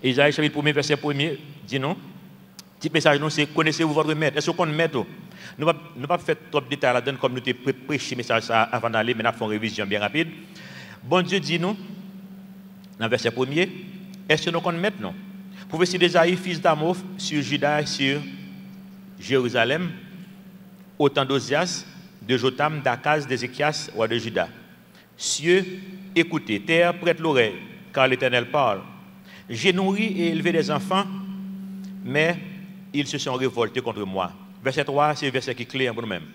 Isaïe chapitre 1 verset 1 dit non. Petit message non, c'est connaissez-vous votre maître. Est-ce qu'on connaît maître? Nous ne pas faire trop de détails là-dedans comme nous t'ai prêché message ça avant d'aller, mais nous faisons une révision bien rapide. Bon Dieu dit nous, dans le verset 1er, est-ce que nous connaissons maître? Non. Prophétie d'Ésaïe, fils d'Amos, sur Juda et sur Jérusalem, au temps d'Ozias, de Jotam, d'Akaz, d'Ézéchias, roi de Juda. Cieux, écoutez, terre, prête l'oreille, car l'Éternel parle. J'ai nourri et élevé des enfants, mais ils se sont révoltés contre moi. Verset 3, c'est le verset qui est clé pour nous-mêmes.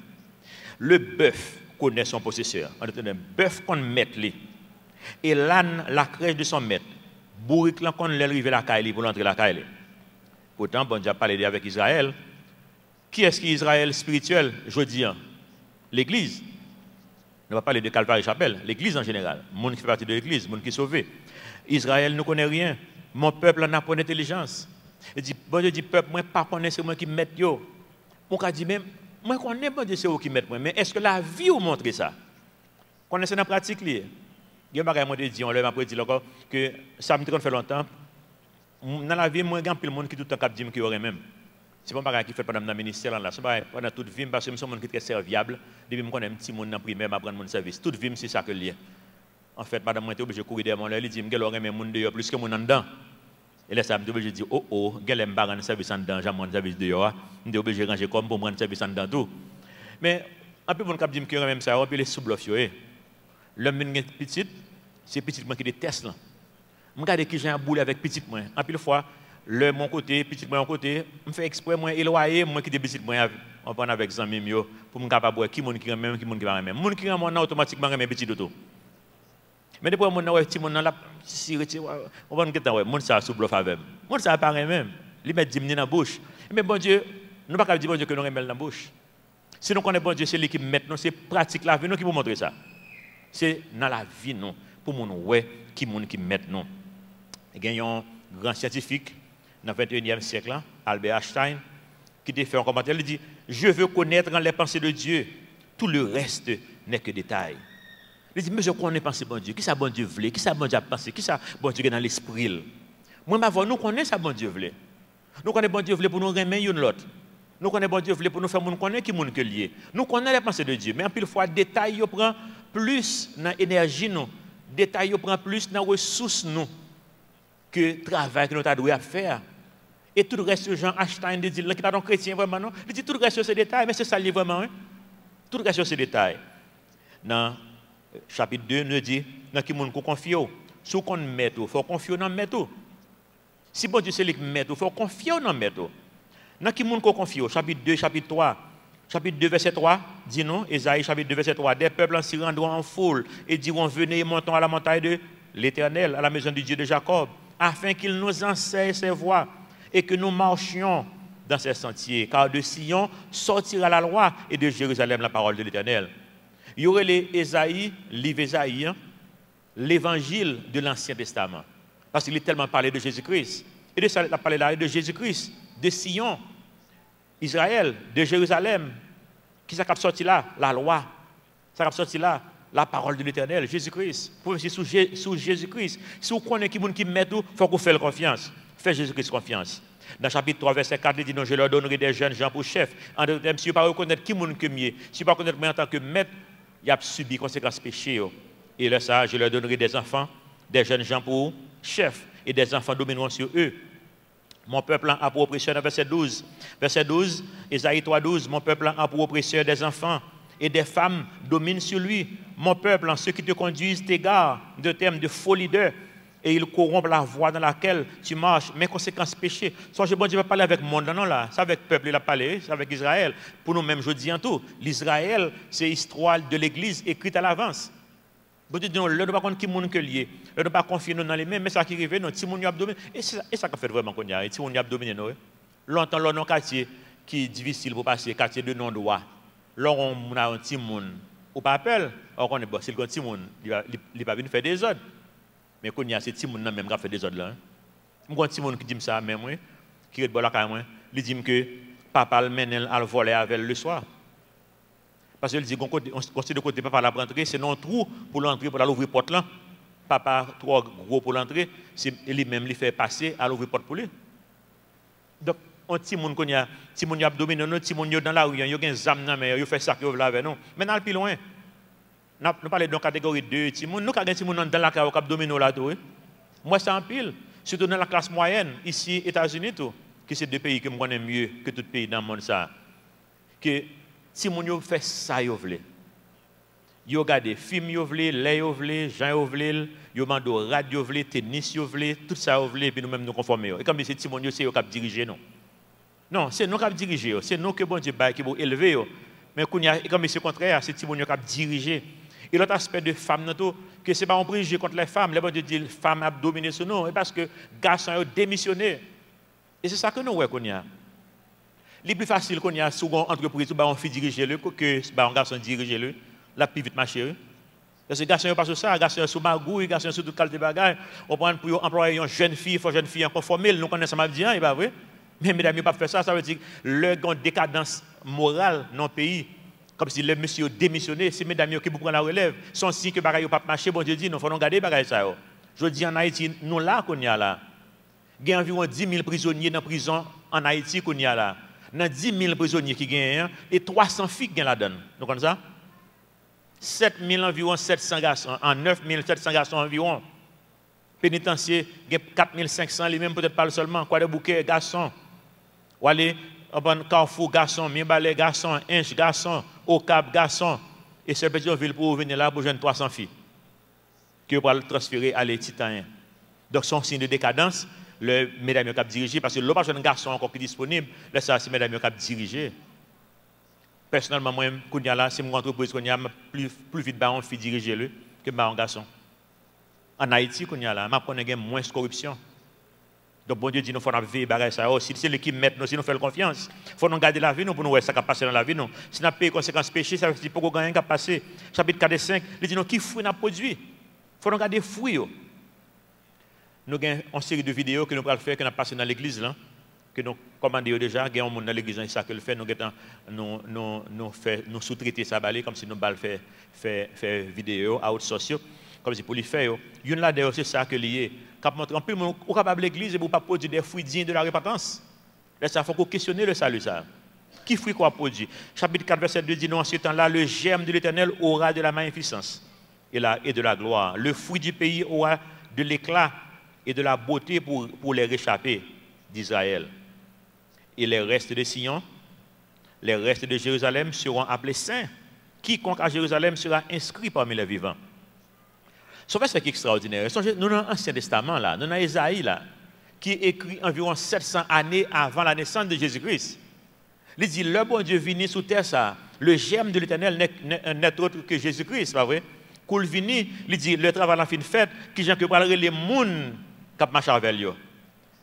Le bœuf connaît son possesseur. On dit, un bœuf qu'on met lui. Et l'âne, la crèche de son maître. Bourrique, là, qu'on l'arrive la caille pour l'entrer la caille. Pourtant, bon Dieu a parlé avec Israël. Qui est-ce qui est Israël spirituel, je dis? L'Église. On va parler de Calvary Chapelle, l'Église en général. Le monde qui fait partie de l'Église, le monde qui est sauvé. Israël ne connaît rien. Mon peuple n'a pas d'intelligence. Il dit, bon Dieu dit, peuple, moi, pas connaître, c'est moi qui mette yo. On a dit même, moi, connais, bon Dieu, c'est vous qui mette moi. Mais est-ce que la vie vous montre ça? Connaissez la pratique, il y a un bagage, moi, dit, on l'a dit encore, que ça me fait longtemps. Dans la vie, moi, il y a un monde qui tout le temps dit qu'il y aurait même. C'est pas un bagage qui fait pendant le ministère là, c'est pas pendant toute vie parce que je suis un monde qui est très serviable. Depuis que je connais un petit monde dans primaire, je prendre mon service. Toute vie c'est ça que lié. En fait, madame moi était obligé de courir derrière mon là, il dit me aurait même monde dehors plus que mon en dedans. Et là ça me obligé de dire oh, gel aime pas rendre service en dedans, j'aime mon service dehors. Je obligé de ranger comme pour rendre service en dedans tout. Mais un peu mon cap dit que même ça, on peut les sous-bluff yo. L'homme petit, c'est petit moi qui déteste là. Je regarde qui j'ai un boule avec petit moi. En plus fois le mon côté, petit moi mon côté, me fait exprès moi éloigner moi qui des petit moi on prend avec zami yo pour me capable qui monde qui même qui monde qui pas même. Monde qui moi automatiquement même petit d'auto. Mais depuis mon ouais petit monde là si on va ngetan ouais monde ça sous bluff avec. Monde ça pas même. Lui met 10 minutes dans la bouche. Mais bon Dieu, nous pas dire bon Dieu que nous remet dans la bouche. Si nous connaissons bon Dieu, c'est lui qui met nous, c'est pratique la vie nous qui vous montrer ça. C'est dans la vie nous pour mon ouais qui monde qui met nous. Il y a un grand scientifique dans le 21e siècle, Albert Einstein, qui a fait un commentaire, il dit « Je veux connaître les pensées de Dieu, tout le reste n'est que détail. » Il dit « Mais je connais les pensées de bon Dieu, qui ça bon Dieu voulait, qui ça bon Dieu a pensé, qui ça bon Dieu est dans l'esprit. » Moi, nous connaissons ça bon Dieu voulait. Nous connaissons bon Dieu voulait pour nous remettre une l'autre. Nous connaissons bon Dieu voulait pour nous faire connaître qui est lié. Nous connaissons les pensées de Dieu, mais en pile fois, détail prend plus dans l'énergie, détail prend plus dans les ressources, que le travail que nous avons faire. Et tout le reste, Jean Einstein dit, qui n'est pas un chrétien vraiment, non? Il dit tout le reste sur ces détails, mais c'est ça vraiment. Hein? Tout le reste sur ces détails. Dans le chapitre 2, nous dit, dans qui nous confions. Si on met tout, il faut confier dans le métaux. Si bon Dieu c'est lui qui met tout, il faut confier dans le métaux. Dans qui nous confions, chapitre 2, chapitre 3. Chapitre 2, verset 3, dit non, Ésaïe, chapitre 2, verset 3, des peuples s'y rendront en foule et diront, venez et montons à la montagne de l'Éternel, à la maison du Dieu de Jacob, afin qu'il nous enseigne ses voies et que nous marchions dans ses sentiers. Car de Sion sortira la loi et de Jérusalem la parole de l'Éternel. Il y aurait les Ésaïe, livre Ésaïe, l'évangile de l'Ancien Testament. Parce qu'il est tellement parlé de Jésus-Christ. Et de ça, il a parlé là de Jésus-Christ, de Sion, Israël, de Jérusalem. Qui ça qui a sorti là? La loi. Ça qui a sorti là? La parole de l'Éternel, Jésus-Christ. Pour sous Jésus-Christ. Si vous connaissez qui met tout, il faut que vous fassiez confiance. Faites Jésus-Christ confiance. Dans le chapitre 3, verset 4, il dit non, je leur donnerai des jeunes gens pour chefs. En d'autres termes, si vous ne reconnaissez pas qui est que mieux, si vous ne reconnaissez pas en tant que maître, il a subi conséquences péchés. Et là, ça, je leur donnerai des enfants, des jeunes gens pour chefs, et des enfants domineront sur eux. Mon peuple a pour oppresseur, verset 12. Verset 12, Ésaïe 3, 12, mon peuple a pour oppresseur des enfants, et des femmes dominent sur lui. Mon peuple, ceux qui te conduisent t'égarent de termes de faux leaders, et ils corrompent la voie dans laquelle tu marches. Mais conséquences péché. Soit je bon Dieu va parler avec le monde, non là. C'est avec le peuple, il a parlé, c'est avec Israël. Pour nous-mêmes, je dis en tout. L'Israël, c'est l'histoire de l'Église écrite à l'avance. Bon Dieu dit non, le ne pas contre qui monde que lié. Le ne pas confier nous dans les mêmes, mais ça qui arrive, non, si mon y a dominé. Et ça qu'on fait vraiment qu'on y a, si mon y a dominé, non. Longtemps, là, dans quartier qui est difficile pour passer, quartier de non-droit. Là, on a un petit monde. Ou pas appel, on est bon, si le petit monde, il va venir faire des ordres. Mais quand il y a ces petits gens même qui fait des ordres là. Moi quand petit monde qui dit ça même moi, qui est bon là quand moi, il dit que papa le mène à le voler avec le soir. Parce qu'il dit qu'on côté de côté papa la rentrer, c'est non trou pour l'entrer pour l'ouvrir porte là. papa trop gros pour l'entrée, c'est lui-même lui fait passer à l'ouvrir porte pour lui. Donc, on petit monde qu'on y a, petit monde y a dominé nous, petit monde dans la rue, yo gen zam nan mais yo fait ça que vous avec nous. Maintenant plus loin. Nous parlons de catégorie 2, petit monde, nous ka gen petit monde dans la rue qui domine là tout. Moi c'est en pile, surtout dans la classe moyenne ici États-Unis tout, que c'est deux pays que me connais mieux que tout pays dans le monde ça. Que si moun yo fait ça yo vle. Yo regarde film yo vle, lait yo vle, Jean yo vle, yo mando radio vle, tennis yo vle, tout ça yo vle puis nous même nous conformer. Et comme c'est ti moun yo c'est yo qui diriger non. Non, c'est nous qui diriger, c'est nous que bon Dieu bail qui bon élever yo. Mais comme c'est contraire, c'est ti moun yo qui diriger. Et l'autre aspect de femme tout que c'est pas un préjugé contre les femmes, les bon Dieu dit femme a dominé sur nous et parce que garçon yo démissionné. Et c'est ça que nous ouais qu'on y a. Le plus facile qu'on y a sur une entreprise, bah on fait diriger le que bah un garçon diriger le, la plus vite marcher. Parce que garçon pas sur ça, garçon sur magouille, garçon sur toute qualité bagaille, on prend pour employer une jeune fille, faut jeune fille encore formée, nous connaissons ça m'a dit, et pas vrai. Mais mesdames, pas faire ça, ça veut dire le grand décadence morale dans le pays. Comme si les monsieur démissionné, c'est mesdames qui vous prennent la relève, sont si que bagaille pas marcher, bon Dieu dit, nous faut nous garder bagaille ça. Je dis en Haïti, nous là qu'on y a là. Il y a environ 10 000 prisonniers dans la prison en Haïti qu'on y a là. Dans 10 000 prisonniers qui gagnent et 300 filles qui gagnent la donne. Vous comprenez ça? 7 000 environ 700 garçons, en 9 700 garçons environ. Pénitencier, il y a 4 500, les mêmes peut-être pas seulement. Quoi de bouquet, garçons. Ou aller, Carrefour, garçons, Mimbalais, garçons, Inch, garçons, Au Cap, garçons. Et c'est petit ville pour venir là pour joindre 300 filles. Que pour le transférer à les Titaniens. Donc, son signe de décadence. Le mesdames qui dirigé parce que l'autre jeune garçon encore qui est disponible, là ça c'est mesdames qui dirigé. Personnellement moi là c'est mon entreprise qu'on y a plus vite on fait diriger le que un garçon. En Haïti qu'on y a là, m'a connait moins de corruption. Donc bon Dieu dit nous faut veiller bagage ça aussi c'est l'équipe mettre nous si nous faire confiance. Faut nous garder la vie nous pour nous voir ça qui passer dans la vie nous. Si n'a pas conséquences péché ça veut dire pour gagner qui passer. Chapitre 4 et 5, il dit nous qui fruit n'a produit. Faut nous garder fruits. Nous avons une série de vidéos que nous allons faire, que nous avons passé dans l'église, que nous commandons déjà, nous avons dans l'église, ça que le fait, nous sous-traiter ça, comme si nous allons faire vidéo à haute sociaux, comme si pour les faire. Il y a là c'est ça que lié. Quand on peut, on capable l'église et vous pas produire des fruits dignes de la repentance. Là, ça faut questionner le salut ça. Qui fruit quoi produit? Chapitre 4, verset 2 dit non, en ce temps-là, le germe de l'Éternel aura de la magnificence et de la gloire. Le fruit du pays aura de l'éclat et de la beauté pour les réchappés d'Israël. Et les restes de Sion, les restes de Jérusalem seront appelés saints. Quiconque à Jérusalem sera inscrit parmi les vivants. Ce verset qui est extraordinaire. Nous avons l'Ancien Testament, là, nous avons Isaïe, là, qui est écrit environ 700 années avant la naissance de Jésus-Christ. Il dit, le bon Dieu venu sous terre, ça, le germe de l'Éternel n'est autre que Jésus-Christ, pas vrai? Qu'il vini, il dit, le travail a fin fait, qui j'ai que parler les mouns qui marchent avec eux.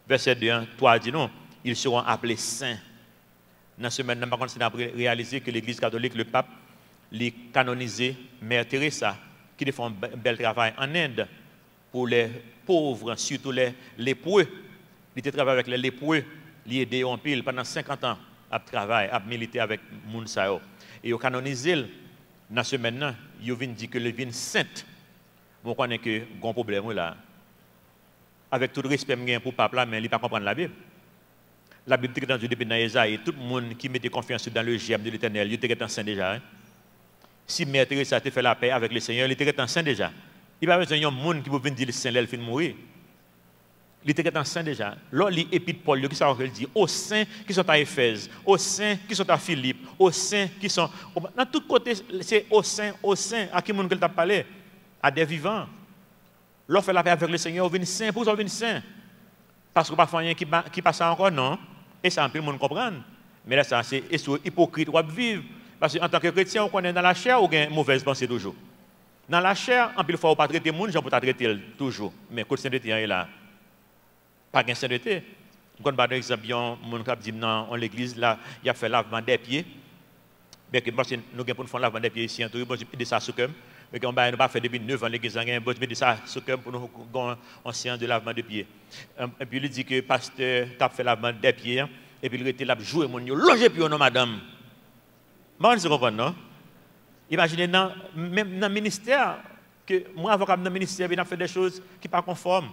Verset 2, 3 dit non, ils seront appelés saints. Dans ce moment, par contre, c'est réalisé que l'Église catholique, le pape, les canonisé Mère Teresa, qui font un bel travail en Inde pour les pauvres, surtout les lépreux. Il travaille avec les lépreux, il a aidé en pile pendant 50 ans à travailler, à militer avec Mounsao. Et il a canonisé dans ce moment, il vient dire que le vin sainte. On connaît que il y a un problème là. Avec tout le respect pour le pape là, mais il ne peut pas comprendre la Bible. La Bible est depuis dans Isaïe, tout le monde qui mettait confiance dans le germe de l'Éternel, il était en saint déjà. Hein? Si Mère Teresa a fait la paix avec le Seigneur, il était en saint déjà. Il n'y a pas besoin d'un monde qui peut venir dire le Saint, il finit de mourir. Il était en saint déjà. Là, l'épître Paul, qui ça veut dire aux saints qui sont à Éphèse, aux saints qui sont à Philippe, aux saints qui sont. Dans tous côtés, c'est aux saints, à qui monde que tu as parlé? À des vivants. Là, fait la paix avec le Seigneur, on vient saint, pour ça, on vient saint. Parce que parfois, il y a qui passe encore, non. Et ça, un peu, le monde comprend. Mais là, ça, c'est hypocrite, on va vivre. Parce qu'en tant que chrétien, on connaît dans la chair ou bien mauvaise pensée toujours. Dans la chair, en plus, il faut pas traiter le monde, j'en peux traiter toujours. Mais quand sainteté est là, pas de sainteté. Quand par exemple, mon cap dit dans l'église, là, il a fait lavement des pieds. Bien que nous avons fait lavement des pieds ici, nous avons fait ça sous cœur. Mais on n'a pas fait depuis 9 ans l'église, nous avons fait ça sous cœur pour nous avoir un séance de lavement de pieds. Et puis il dit que le pasteur a fait lavement des pieds, et puis il était là pour jouer, il a logé puis non, madame. Vous comprenez, non? Imaginez, même dans le ministère, que moi, avocat dans le ministère, on a fait des choses qui ne sont pas conformes.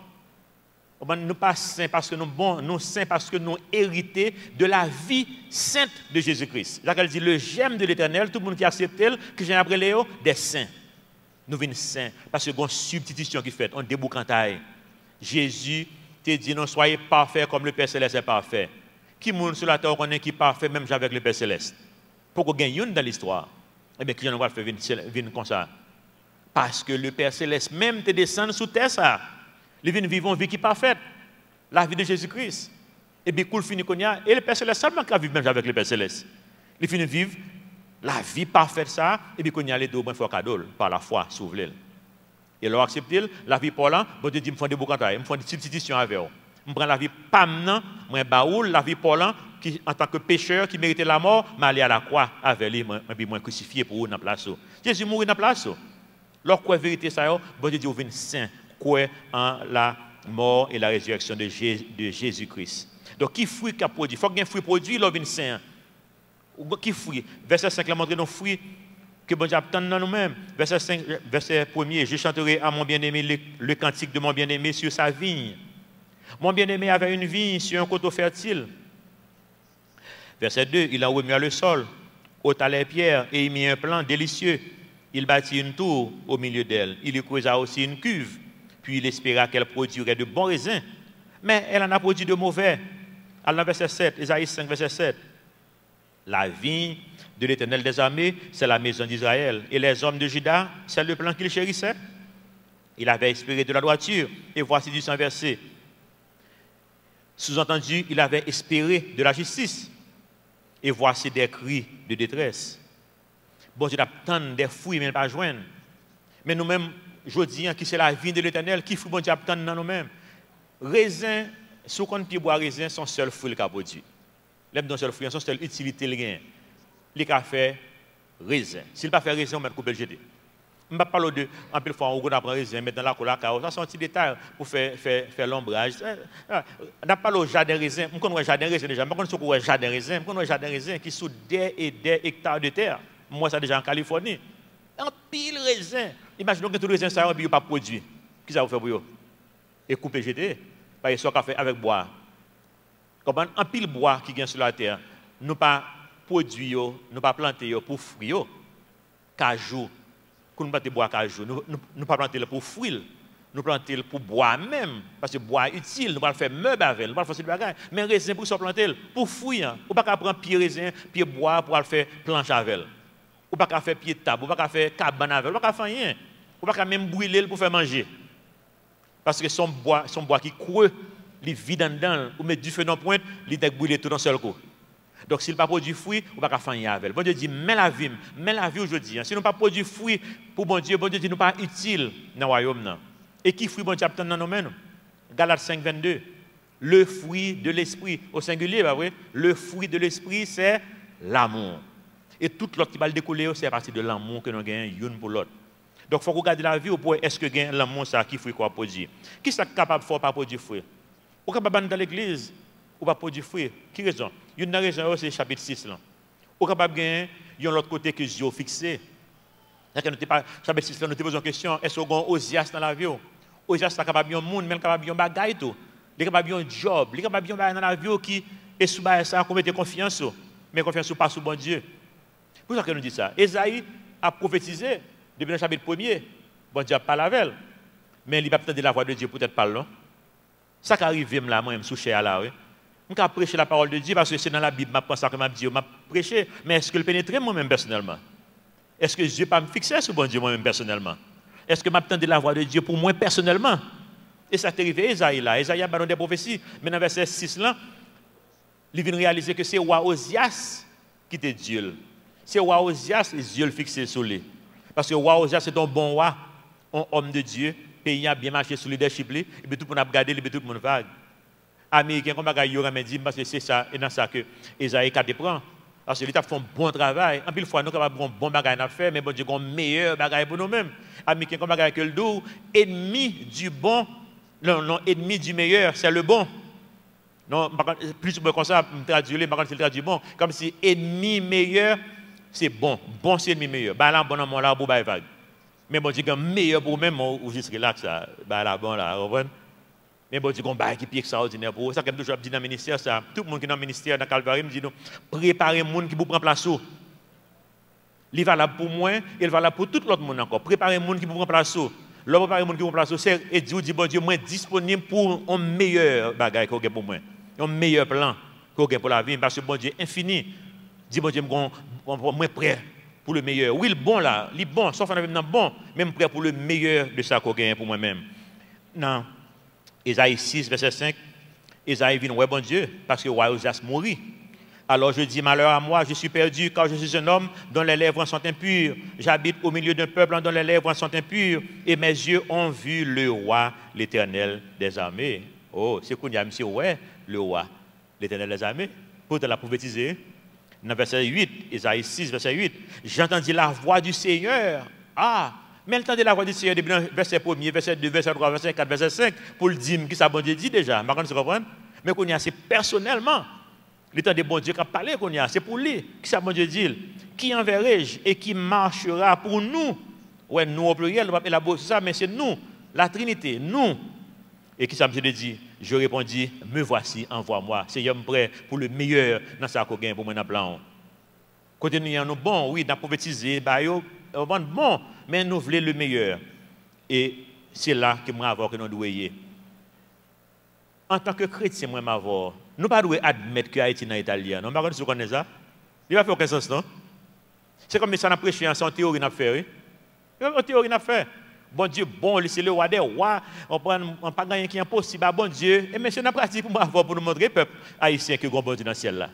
Nous ne sommes pas saints parce que nous sommes bons, nous sommes saints parce que nous héritons de la vie sainte de Jésus-Christ. Là, elle dit le gemme de l'Éternel, tout le monde qui accepte, que j'ai appris Léo, des saints. Nous venons saints parce que y a une substitution qui fait, on déboucantaille. Jésus te dit non, soyez parfaits comme le Père Céleste est parfait. Qui monde sur la terre connaît qui est parfait, même avec le Père Céleste? Pourquoi gagner une dans l'histoire? Eh bien, qui j'en va faire venir comme ça? Parce que le Père Céleste même te descend sous terre ça. Il vient vivre une vie qui est parfaite. La vie de Jésus-Christ. Et bien, cool fini qu'on y a. Et le Père Céleste, seulement qui vivre même avec le Père Céleste. Il finit vivre la vie parfaite ça. Et bien, qu'on y a les deux, il faut cadeau par la foi, s'ouvrir. Et leur accepter la vie pour là, bon Dieu dit, me font des boucantailles, me font des substitutions avec eux. Je prends la vie pam, moi baoul, la vie pour là, qui en tant que pécheur qui méritait la mort, mais aller à la croix avec lui, moi crucifié pour eux dans la place. Jésus mourit dans la place. Leur quoi vérité ça, bon Dieu dit, vous venez saint, quoi en la mort et la résurrection de Jésus-Christ. Donc, qui fruit qu'a produit? Il faut qu'il y ait un fruit produit, l'homme saint. Qui fruit? Verset 5, la montre nos fruits que bon Dieu attend dans nous-mêmes. Verset 5, verset 1er, je chanterai à mon bien-aimé le cantique de mon bien-aimé sur sa vigne. Mon bien-aimé avait une vigne sur un coteau fertile. Verset 2, il en remua le sol, ôta les pierres et y mit un plan délicieux. Il bâtit une tour au milieu d'elle. Il y creusa aussi une cuve. Puis il espéra qu'elle produirait de bons raisins. Mais elle en a produit de mauvais. Alors, verset 7, Isaïe 5, verset 7. La vigne de l'Éternel des armées, c'est la maison d'Israël. Et les hommes de Juda, c'est le plan qu'il chérissait. Il avait espéré de la droiture. Et voici du sang versé. Sous-entendu, il avait espéré de la justice. Et voici des cris de détresse. Bon Dieu attend des fruits, mais il ne pas joindre. Mais nous-mêmes, je dis, qui c'est la vie de l'Éternel, qui fruit bon Dieu attend dans nous-mêmes. Raisin, si on peut boire raisin, son seul fruit qu'il a produit. L'aime seul fruit, son seule utilité, le gain. Il a fait raisin. S'il n'a pas fait raisin, on va couper le jeter. Je ne vais pas parler de, en plus, on va prendre raisin, mettre dans la cola, ça c'est un petit détail pour faire l'ombrage. On n'a pas le jardin raisin. Je connais un jardin raisin déjà. Je connais un jardin raisin. Je connais un jardin raisin qui est sous des et des hectares de terre. Moi, ça déjà en Californie. Un pile raisin. Imaginons que tout le raisin, ça n'a pas produit. Qu'est-ce que ça va faire pour eux? Et couper, jeter. Parce que ça fait avec bois. Comme un pile bois qui vient sur la terre, nous pas produit, nous pas planter pour fruits. Cajou. Quand nous plantons bois cajou, nous pas planter pour fruits. Nous plantons pour bois même. Parce que bois est utile. Nous pas faire meuble avec. Nous pas faire ce bagage. Mais raisin pour se planter pour fruits. Ou pas prendre pied raisin, pied bois pour faire planche avec. Ou pas faire pied de table, ou pas faire cabane avec, ou pas faire rien. Ou pas même brûler pour faire manger. Parce que son bois qui creux, il vide dedans, ou mettre du feu dans la pointe, il est brûlé tout d'un seul coup. Donc s'il n'a pas produit fruit, ou pas faire rien avec. Bon Dieu dit, mais la vie aujourd'hui. Si nous pas produit fruit pour bon Dieu dit nous pas utile dans le royaume. Et qui fruit bon Dieu attend dans nos mains? Galates 5, 22. Le fruit de l'esprit, au singulier, bah oui, le fruit de l'esprit, c'est l'amour. Et tout l'autre qui va le découler, c'est à partir de l'amour que nous gagnons l'une pour l'autre. Donc, il faut regarder la vie, est-ce que gagne l'amour, ça qui fruit quoi produire? Qui est capable de faire pas produire fruit? Ou capable dans l'église, ou pas produire fruit? Qui raison? Une raison, c'est chapitre 6. Là. Ou capable de gagner, il y a l'autre côté que Dieu a fixé. Chapitre 6, là, nous te posons une question, est-ce qu'on a Osias dans la vie? Osias est capable de un monde, mais il est capable de un bagaille tout. Il est capable de un job, il est capable de un bagaille dans la vie qui est sous ça, qu'on mette confiance, mais confiance pas sous bon Dieu. Pourquoi que nous dit ça? Esaïe a prophétisé depuis le chapitre 1er. Bon Dieu parle avec elle. Mais il va peut-être la voix de Dieu, peut-être pas là. Ça qui arrive là, moi, je suis souché là. Je vais prêcher la parole de Dieu parce que c'est dans la Bible, je pense que je dis, je prêcher. Mais est-ce que le pénétrer moi-même personnellement? Est-ce que Dieu pas me fixer sur bon Dieu moi-même personnellement? Est-ce que je la voix de Dieu pour moi personnellement? Et ça t'est arrivé Esaïe là. Esaïe a des prophéties. Mais dans verset 6 là, il vient réaliser que c'est roi Osias qui était Dieu. C'est roi Osias, les yeux fixés sur lui. Parce que roi Osias, c'est un bon roi, un homme de Dieu, pays a bien marché sur le leadership, et puis tout le monde a regardé, et puis tout le monde vague. Américains, comme il y a dit, parce que c'est ça, et dans ça que Esaïe a prend. Parce que l'État fait un bon travail. En plus, fois, nous avons un bon bagage à faire, mais bon Dieu, un meilleur bagage pour nous-mêmes. Américains, comme bagage que le dos, ennemi du bon, non, ennemi du meilleur, c'est le bon. Non, plus comme ça, je traduis, je traduis bon, comme si ennemi meilleur, c'est bon. Bon, c'est ennemi meilleur. Bah là, bon, là, bon, vague. Mais bon Dieu, est meilleur pour vous-même, ou juste relax, là-bas, là, vous comprenez? Mais bon Dieu, qu'on bail qui est extraordinaire pour vous. Ça, comme toujours, je dis dans le ministère, ça, tout le monde qui est dans le ministère, dans Calvary, me dit, non, préparez les gens qui vous prennent place. Il est valable pour moi, il est valable pour tout l'autre monde encore. Préparez les gens qui vous prennent place. L'homme préparez les gens qui vous prennent place, c'est, et dit, bon Dieu, moi, disponible pour un meilleur bagage qu'on a pour moi. Un meilleur plan qu'on a pour la vie, parce que bon Dieu, infini. Dis, bon Dieu, moi, prêt pour le meilleur. Oui, le bon là, il est bon, sauf qu'on a même bon, même prêt pour le meilleur de ça qu'on a pour moi-même. Non. Ésaïe 6, verset 5, Ésaïe vient, ouais, bon Dieu, parce que roi Osias mourit. Alors je dis, malheur à moi, je suis perdu, car je suis un homme dont les lèvres sont impures. J'habite au milieu d'un peuple dont les lèvres sont impures, et mes yeux ont vu le roi, l'Éternel des armées. Oh, c'est qu'on y a, monsieur, ouais, le roi, l'Éternel des armées. Pour te la prophétiser, dans verset 8, Ésaïe 6, verset 8, j'entendis la voix du Seigneur. Ah! Mais entendez la voix du Seigneur depuis le verset 1er, verset 2, verset 3, verset 4, verset 5, pour le dire qui ça bon Dieu dit déjà. Vous comprenez? Mais qu'on y a, c'est personnellement. Le temps de bon Dieu qui a parlé qu'on y a, c'est pour lui. Qui ça bon Dieu dit? Qui enverrai-je et qui marchera pour nous? Ouais, nous au pluriel, on va élaborer ça, mais c'est nous, la Trinité, nous. Et qui ça me dit? Je répondis, me voici, envoie-moi. Seigneur, je suis prêt pour le meilleur dans ça qu'on gagne pour moi dans le plan. Côté nous, nous bon, oui, nous avons prophétisé, bon, mais nous voulons le meilleur. Et c'est là que moi avoir que nous devons. En tant que chrétien, moi avoir, nous ne pouvons pas admettre que Haïti est italien. Non, pas si vous connaissez ça. Il va faire aucun sens, non? C'est comme ça, on a prêché en théorie, on a fait. En théorie, on a fait. Bon Dieu, bon, c'est le roi des rois, on ne pas gagner qui est impossible. Bon Dieu, et mais c'est dans la pratique pour moi avoir pour nous montrer, peuple haïtien, que bon Dieu dans le ciel là.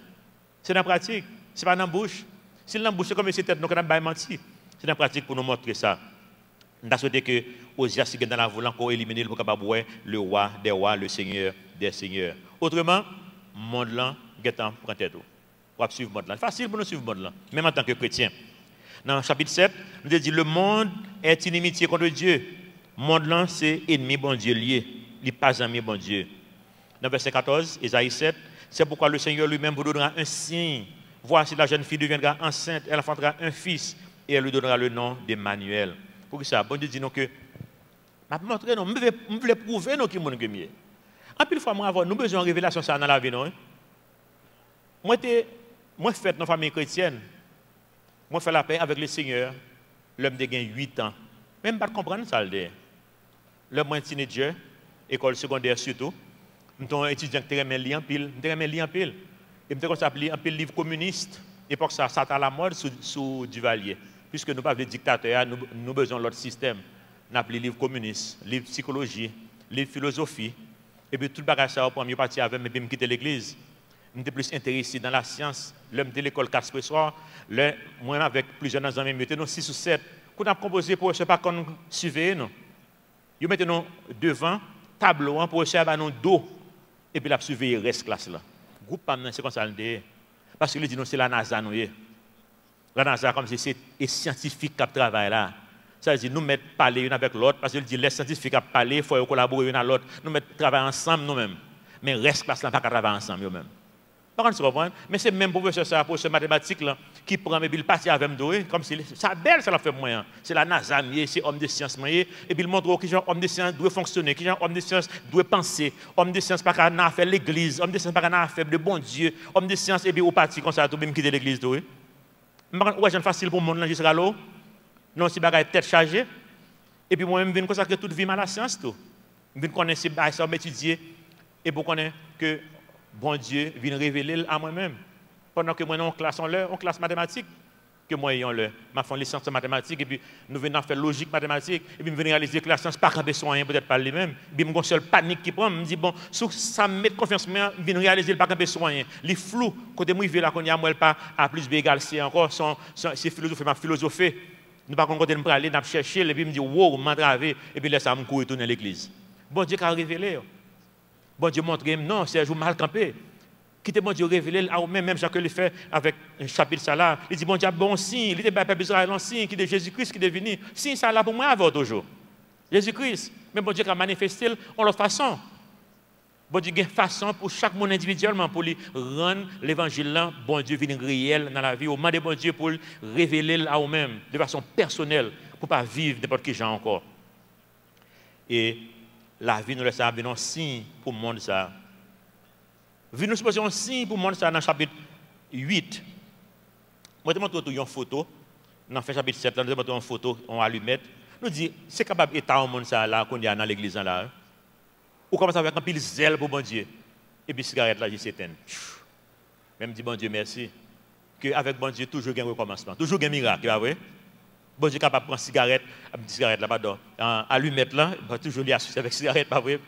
C'est dans la pratique, ce n'est pas dans la bouche. Si dans la bouche, c'est comme si c'était nous qui avons menti. C'est dans la pratique pour nous montrer ça. Nous avons souhaité que Osias, qui est dans la voie, encore éliminer le capable le roi des rois, le seigneur des seigneurs. Autrement, le monde là, prend tête. Pour suivre le monde là. C'est facile pour nous suivre le monde là, même en tant que chrétien. Dans le chapitre 7, nous avons dit le monde est inimitié contre Dieu. Le monde là, c'est ennemi bon Dieu lié. Il n'est pas ami bon Dieu. Dans verset 14, Ésaïe 7, c'est pourquoi le Seigneur lui-même vous donnera un signe. Voici la jeune fille deviendra enceinte, elle enfantera un fils et elle lui donnera le nom d'Emmanuel. Pour ça, bon Dieu dit nous que, je montrer nous, je veux prouver nous qui sommes mieux. En plus, fois, nous avons besoin de révélation ça dans la vie. Non? Moi, je fais dans la famille chrétienne. Moi, je fais la paix avec le Seigneur. L'homme de 8 ans. Même pas comprendre ça. L'homme est teenager, école secondaire surtout. Je suis un étudiant qui aime lire en pile. Et je suis un pile livre communiste. Et pour ça, ça a la mode sous Duvalier. Puisque nous ne sommes pas des dictateurs, nous avons besoin de l'autre système. Nous avons les livres communistes, livres psychologie, livres philosophie. Et puis tout le bagage, ça, pour mieux partir avec, et puis me quitter l'église. Je suis plus intéressé dans la science. L'homme de l'école 4 ce soir, moi avec plusieurs amis, nous sommes 6 ou 7. Qu'on a composé pour ce pas qu'on suivait, nous. Nous mettons devant, tableau, pour essayer à nous dos. Et puis la surveiller le reste classe là. Groupe c'est comme ça. Parce que lui dit, c'est la NASA, nous. La NASA, comme si c'est les scientifiques qui travaillent là. Ça veut dire, nous mettons parler l'un avec l'autre, parce qu'il dit, les scientifiques qui parlent, il faut collaborer l'un avec l'autre. Nous mettons travailler ensemble nous-mêmes. Mais reste classe là, pas travailler ensemble nous-mêmes. Par contre, vous comprenez? Mais c'est même professeur ça, professeur mathématique là, qui prend et puis il passe avec moi, comme si ça belle, ça l'a fait moyen. C'est la NASA, c'est homme de science et puis il montre qui genre homme de science doit fonctionner, qui genre homme de science doit penser, homme de science pas qu'à faire l'église, homme de science pas qu'à faire de bon Dieu, homme de science et puis au parti comme ça tout même quitter l'église tout. Ouais, c'est facile pour monde là jusqu'à l'eau. Non, si bagaille tête chargée. Et puis moi-même, je viens consacrer toute vie à la science tout. Je viens connaître ces bagailles, ça m'étudier et pour connaître que bon Dieu vient révéler à moi-même. Pendant que moi, on classe mathématique, que moi, ayons le. Je fais les sciences mathématiques, et puis nous venons faire logique mathématique, et puis nous venons réaliser que la science pas besoin peut-être pas lui-même. Et puis, je me seule panique qui prend, je me dis, bon, ça me met confiance, je viens réaliser pas besoin. Les flous, quand je vais là, quand il y a moi, pas A plus B égale C encore, c'est philosophie, ma philosophie. Nous pas quand je vais aller, je chercher, et puis je me dis, wow, je m'entraver, et puis là, ça me courir tourner l'église. Bon Dieu qui a révélé. Bon Dieu montre, non, c'est un jour mal campé. Quittez bon Dieu révélé, même Jacques le fait avec un chapitre ça là. Il dit, bon Dieu, bon signe, il dit, pas besoin d'un signe, qui est Jésus-Christ qui est venu. Signe ça là pour moi avant toujours. Jésus-Christ. Mais bon Dieu qui a manifesté en leur façon. Bon Dieu a une façon pour chaque monde individuellement, pour lui rendre l'évangile là, bon Dieu vient réel dans la vie. Au moment de bon Dieu pour révéler à eux-mêmes, de façon personnelle, pour pas vivre n'importe quel genre encore. Et la vie nous laisse un signe pour le monde ça. Vie nous supposons un signe pour le monde ça dans le chapitre 8. Moi je montre une photo dans le chapitre 7 là, je montre une photo en allumette. Nous dit c'est capable d'état au monde ça là qu'on y a dans l'église là. Ou commence avec un pile zèle pour bon Dieu. Et puis cigarette là, je s'éteint. Même dit bon Dieu merci. Que avec bon Dieu toujours un recommencement, toujours un miracle, pas vrai? Bon Dieu capable de prendre cigarette là pardon, allumette là, toujours lié associé avec cigarette, pas vrai?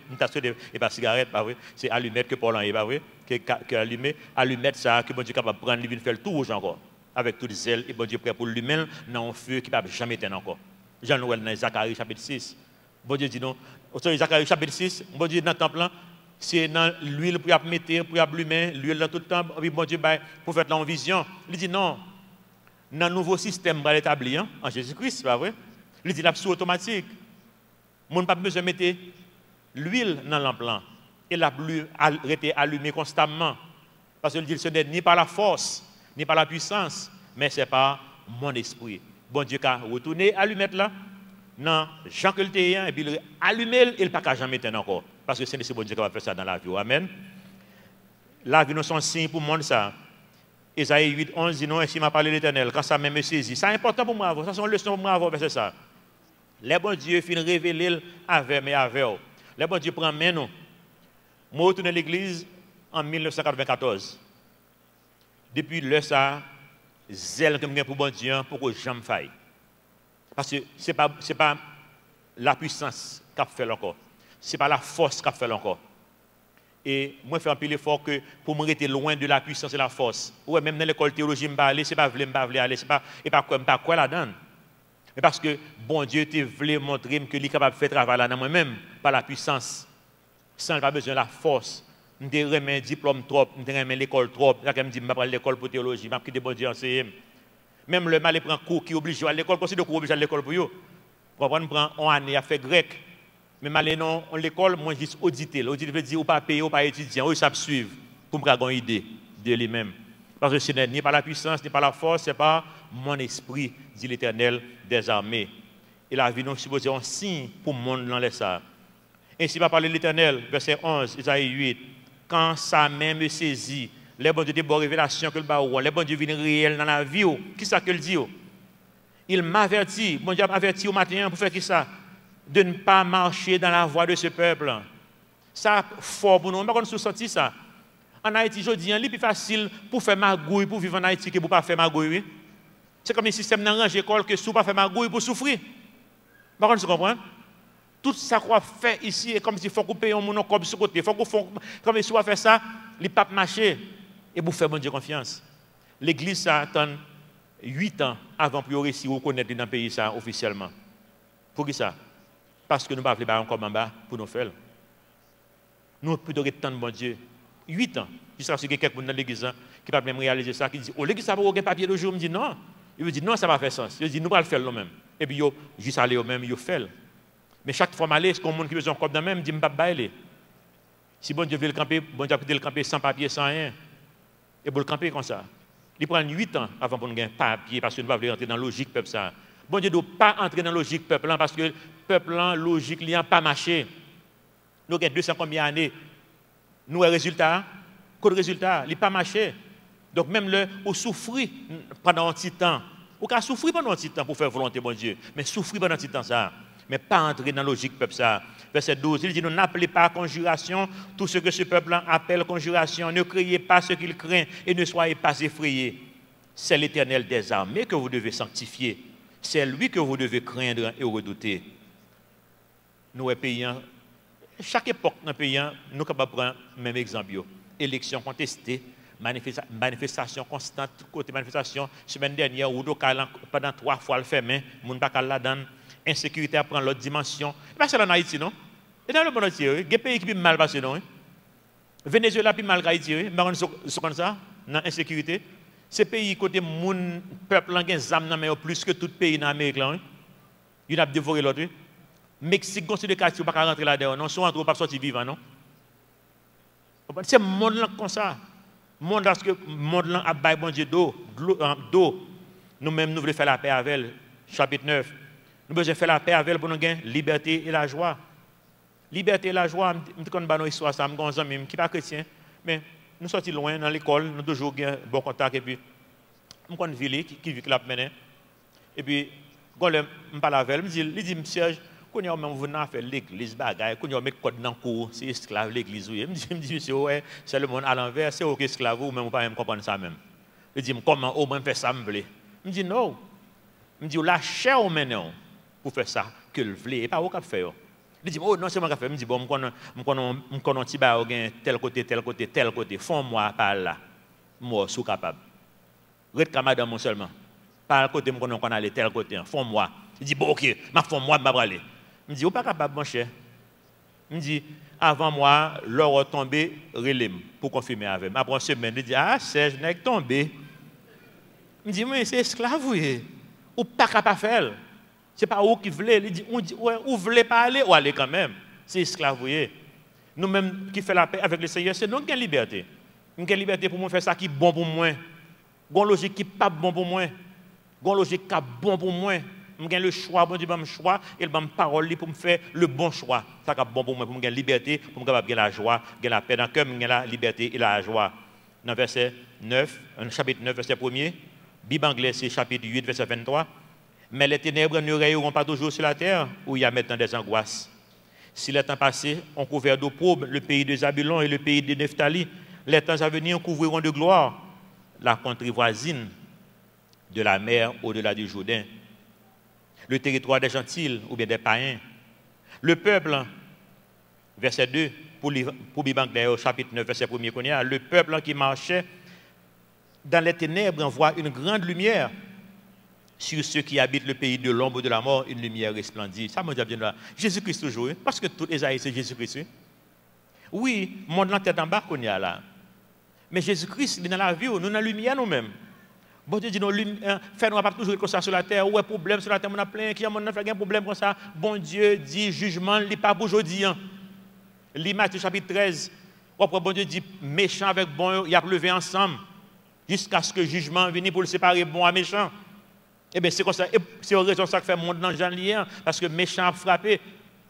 Et pas cigarette, pas vrai? C'est allumette que Paul en est, pas vrai? Que allumette ça que bon Dieu capable de prendre, il vient faire le tour encore avec tout le zèle et bon Dieu prêt pour lui-même dans un feu qui ne peut jamais éteindre encore. Jean-Noël dans Zacharie chapitre 6. Bon Dieu dit non, au Zacharie chapitre 6, bon Dieu dans le temple là, c'est dans l'huile pour mettre, pour allumer, l'huile dans tout le temps, puis bon Dieu pour faire la vision. Il dit non, dans le nouveau système va l'établir en Jésus-Christ, c'est pas vrai? Il dit l'absous automatique. On n'a pas besoin de mettre l'huile dans l'emploi et la bleu été allumée constamment. Parce qu'il dit ce n'est ni par la force, ni par la puissance, mais c'est par mon esprit. Bon Dieu a retourné allumette là, non, Jean que le et puis il allumer, il ne peut pas jamais éteindre encore. Parce que c'est bon Dieu qui va faire ça dans la vie. Amen. La vie nous sont signe pour le monde ça. Isaïe 8, 11 dit non, ainsi m'a parlé l'Éternel, quand ça même me saisit. C'est important pour moi, ça c'est une leçon pour moi avoir, c'est ça. Les bons dieux finissent révéler avec mais avec. Les bons dieux prennent main nous. Moi, retourné à l'église en 1994. Depuis là, ça, zèle que je pour bon Dieu, pour que je me faille. Parce que ce n'est pas la puissance qui a fait encore. Ce n'est pas la force qui a fait encore. Et moi, je fais un peu l'effort que pour me rester loin de la puissance et la force. Ouais, même dans l'école de théologie, je ne vais pas aller, ce n'est pas voulu aller, ce n'est pas quoi là-dedans. Mais parce que bon Dieu te voulait montrer que il est capable de faire travail là dans moi-même, par la puissance. Sans pas besoin de la force. Je ne remets un diplôme trop, je ne remets l'école trop. Là, je me dis, je vais prendre l'école pour théologie, je vais quitter bon Dieu enseigner. Même le mal prend cours qui oblige à l'école, parce que le cours oblige à l'école pour vous. Vous comprenez, prend une année à faire grec. Mais maintenant, l'école, moi, juste auditer. L'auditer veut dire, ou pas payer, ou pas étudier, ou ça suivre, pour me avoir une idée de lui-même. Parce que ce n'est ni par la puissance, ni par la force, c'est par mon esprit, dit l'Éternel des armées. Et la vie nous suppose un signe pour le monde dans les ça. Ainsi va parler l'Éternel, verset 11, Isaïe 8. Quand sa main me saisit, les bons dieux de bonne révélation que le baou, les bons dieux viennent réels dans la vie. Qui ça que le dit? Il m'avertit, mon Dieu m'avertit au matin pour faire qui ça? De ne pas marcher dans la voie de ce peuple. Ça, fort pour nous. On ne peut pas sortir ça. En Haïti, je dis, il est plus facile pour faire magouille, pour vivre en Haïti que pour ne pas faire magouille. C'est comme un système d'arrange école que si vous ne pas faire magouille, pour souffrir. Par contre, vous comprenez? Tout ça qu'on fait ici est comme s'il faut couper un monocorde sur côté. Il faut qu'on fasse comme si on fait ça, il ne peut pas marcher. Et vous faire bon Dieu confiance. L'église, ça attend 8 ans avant pour réussir à reconnaître dans le pays ça officiellement. Pour qui ça? Parce que nous ne pouvons pas encore en bas pour nous faire. Nous plutôt attendre bon Dieu. 8 ans. Jusqu'à ce que quelqu'un dans l'église qui ne peut même réaliser ça, qui dit, oh, l'église, ça va aucun papier de jour. Il me dit non. Il me dit non, ça va faire sens. Il dit, nous allons le faire nous-mêmes. Et puis, juste aller au même, il fait. Mais chaque fois, je suis comme monde qui veut un corps dans même, je ne peux pas aller. Si bon Dieu veut le camper, bon Dieu peut le camper sans papier, sans rien. Et pour le camper comme ça. Il prend 8 ans avant pour nous gagner papier, parce que nous ne pouvons pas entrer dans la logique peuple ça. Bon Dieu ne doit pas entrer dans la logique peuple parce que le peuple, logique, il n'a pas marché. Nous avons 200 combien d'années. Nous avons un résultat. Quel résultat? Il n'a pas marché. Donc même le, on souffrit pendant un petit temps. On a souffert pendant un petit temps pour faire volonté bon Dieu. Mais souffrir pendant un petit temps ça. Mais pas entrer dans la logique peuple ça. Verset 12, il dit, nous n'appelez pas conjuration tout ce que ce peuple appelle conjuration. Ne criez pas ce qu'il craint et ne soyez pas effrayés. C'est l'Éternel des armées que vous devez sanctifier. C'est lui que vous devez craindre et redouter. Nous, payants, chaque époque, nous payants, nous sommes capables de prendre le même exemple. Élection contestée, manifestation constante, côté manifestation, semaine dernière, ou pendant 3 fois le fait, mais nous ne pouvons pas là-dedans. Insécurité à prendre l'autre dimension. Pas seulement en Haïti, non? Et dans le monde entier, il y a des pays qui sont mal passés, non? Venezuela plus mal qu'Haïti, c'est comme ça, dans l'insécurité. Ces pays, côté moun, peuple, qui ont des âmes plus que tout pays dans l'Amérique, ils ont dévoré l'autre. Mexique, c'est des quartiers, ils ne peuvent pas rentrer là-dedans, non? Ils sont rentrés, ils ne peuvent pas sortir vivants, non? C'est le monde comme ça. Le monde, parce que le monde a baillé bon Dieu d'eau. Nous-mêmes, nous voulons faire la paix avec elle. Chapitre 9. Nous avons besoin de faire la paix avec elle pour nous gagner liberté et la joie. Liberté et la joie, je connais une histoire, ça me gonze, qui n'est pas chrétien, mais nous sommes loin dans l'école, nous avons toujours un bon contact, et puis, je connais une ville qui vit là, et puis, quand je parle avec elle, il dit, Serge, quand on a venu faire l'église, quand on a mis code dans le cours, c'est esclave l'église. Il me dit, monsieur, ouais, c'est le monde à l'envers, c'est ok esclave, ou même pas comprendre ça même. Il dit, comment au moins faire ça, me plaît. Il me dit, non. Il me dit, la chair au maintenant pour faire ça, que le voulez, et pas au cap faire. Il dit, oh non, c'est moi qui fais. Il me dit, bon, je connais un petit bail, tel côté, tel côté, tel côté, fond-moi par là. Moi, je suis capable. Reste madame seulement. Par le côté, je connais aller tel côté, fond-moi. Il dit, bon, ok, ma fond-moi, je vais aller. Il me dit, vous pas capable, mon cher. Il me dit, avant moi, l'or tombé, relève pour confirmer avec. Après une semaine, il dit, ah, Serge, n'est tombé. Il me dit, mais c'est esclave, oui. Ou pas capable de faire. Ce n'est pas où qui voulait. Il dit, ouais, où voulez pas aller, ou aller quand même. C'est esclave, oui. Nous-mêmes qui faisons la paix avec le Seigneur, c'est nous qui avons liberté. Nous avons liberté pour nous faire ça qui est bon pour moi. Une logique qui n'est pas bon pour moi. Une logique qui est bon pour moi. J'ai le choix, bon Dieu, le choix, et le parole pour me faire le bon choix. Ça est bon pour moi, pour me gagner la liberté, pour me gagner la joie, gagner la paix dans le cœur, gagner la liberté et la joie. Dans verset 9, chapitre 9, verset 1er, Bible anglais, c'est chapitre 8, verset 23. Mais les ténèbres ne rayeront pas toujours sur la terre, où il y a maintenant des angoisses. Si les temps passés ont couvert d'opprobre le pays de Zabulon et le pays de Nephtali, les temps à venir couvriront de gloire la contrée voisine de la mer au-delà du Jourdain, le territoire des gentils ou bien des païens. Le peuple, verset 2, pour Bibanglais au chapitre 9, verset 1er, le peuple qui marchait dans les ténèbres voit une grande lumière. Sur ceux qui habitent le pays de l'ombre de la mort, une lumière resplendit. Ça me dit bien là. Jésus-Christ toujours, parce que tout Esaïe c'est Jésus-Christ. Oui, mon dans tête en bas qu'on y a là. Mais Jésus-Christ, il est dans la vie, nous dans la lumière nous-mêmes. Bon Dieu dit, fais-nous pas toujours comme ça sur la terre, ou un problème sur la terre, on a plein, qui a un problème comme ça. Bon Dieu dit, jugement, il n'est pas pour aujourd'hui. Matthieu chapitre 13, bon Dieu dit, méchant avec bon, il a levé ensemble, jusqu'à ce que le jugement vienne pour le séparer bon à méchant. Eh bien, c'est comme ça, c'est raison ça que fait mon dans Jean lien, parce que méchant a frappé.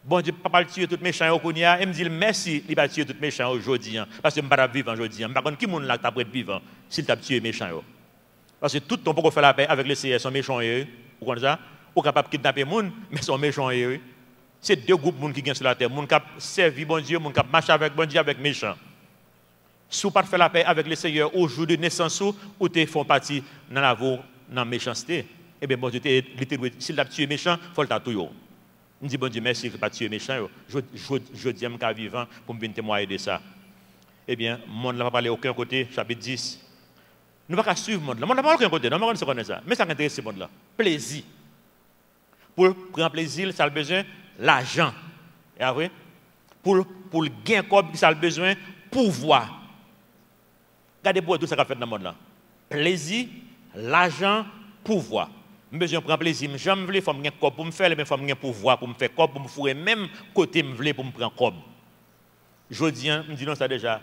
Bon Dieu, papa le tuer tout méchant au Kounia, et me dit merci, il va tuer tout méchant aujourd'hui, parce que je ne peux pas vivre aujourd'hui. Je ne sais pas qui est là qui est vivant, s'il t'a tué méchant. Parce que tout le temps, pour faire la paix avec les CS, sont méchants, ou comme ça, ou capable de kidnapper les gens, mais sont méchants. C'est deux groupes qui sont sur la terre, les gens qui servent bon Dieu, les gens qui marchent avec bon Dieu, avec méchants. Si vous ne faites pas la paix avec le Seigneur au jour de naissance, ou tu fais partie dans la méchanceté, eh bien, bon Dieu, s'il a tué méchant, il faut le tuer. Je dis, bon Dieu, merci, il ne pas tuer méchant. Je dis, je suis vivant pour me témoigner de ça. Eh bien, le monde n'a pas parlé aucun côté, chapitre 10. Nous ne pouvons pas suivre le monde. Le monde n'a pas aucun côté, nous ne pouvons pas ça. Mais ça intéresse le monde-là. Plaisir. Pour prendre plaisir, ça a besoin l'argent. Et après, pour le gain comme ça a besoin pouvoir. Regardez pour tout ça qu'on fait dans le monde-là. Plaisir, l'argent, pouvoir. Je besoin de prendre plaisir. Je veux faire un corps pour me faire, mais il faut un pouvoir pour me faire corps, pour me fourrer même côté me voulais pour me prendre corps. Je dis, je dis non ça déjà.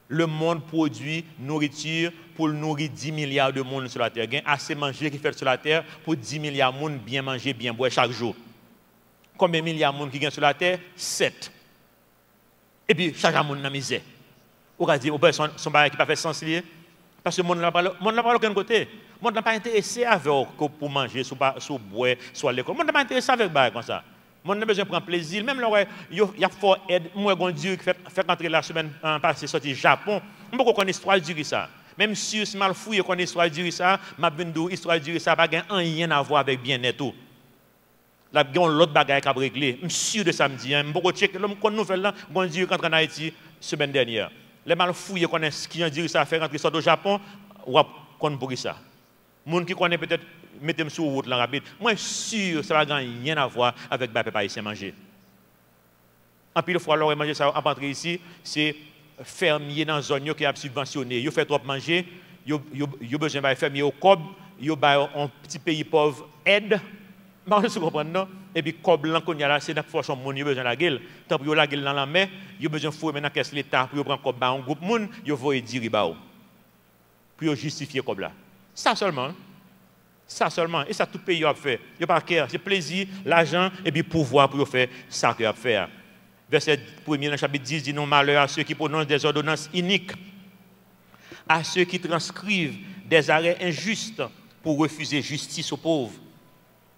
Le monde produit nourriture pour nourrir 10 milliards de monde sur la terre. Il y a assez de manger qui fait sur la terre pour 10 milliards de monde bien manger, bien boire chaque jour. Combien de milliards de monde qui sont sur la terre? 7. Et puis chaque jour, monde dans la misère. On va dire, son bagage qui n'a pas fait sens lié. Parce que le monde n'a pas aucun côté. Le monde n'a pas intéressé avec pour manger, sur boire, sur l'école. Le monde n'a pas intéressé avec bagage comme ça. Le monde a besoin de prendre plaisir. Même là, il y a fort aide. Moi, Dieu qui fait rentrer la semaine passée, sorti Japon. Je ne sais pas l'histoire du ça. Même si je mal fouillé qu'on l'histoire du ça, ma l'histoire du ça n'a rien à voir avec bien-être. Là, il y a l'autre bagaille qui a réglé. Je suis sûr de samedi. Je ne sais pas checker l'homme nouvelle là. Bon Dieu qui entre en Haïti semaine dernière. Les mal fouillés connaissent qui ont dit ça fait rentrer ça au Japon, ou qu'on pour ça. Les gens qui connaissent peut-être mettez-moi sur route là rapide. Moi je suis sûr que ça n'a rien à voir avec le papa ici manger. En plus de fois leur manger ça avant d'entrer ici, c'est fermier dans zone qui a subventionné. Ils fait trop manger, ils besoin de fermier au cob, ils ont un petit pays pauvre aide. Vous comprenez non? Et puis cob là qu'on y a là c'est pour son monde, ils besoin de la gueule. Tant pour la gueule dans la main, ils besoin fouiller maintenant qu'est-ce l'état pour prendre cob un groupe monde, ils voient dire ba. Pour justifier cob là. Ça seulement. Ça seulement. Et ça, tout pays a fait. Il n'y a pas de c'est plaisir, l'argent et puis pouvoir pour faire ça qu'il a fait. Verset 1er dans le chapitre 10 dit non malheur à ceux qui prononcent des ordonnances iniques, à ceux qui transcrivent des arrêts injustes pour refuser justice aux pauvres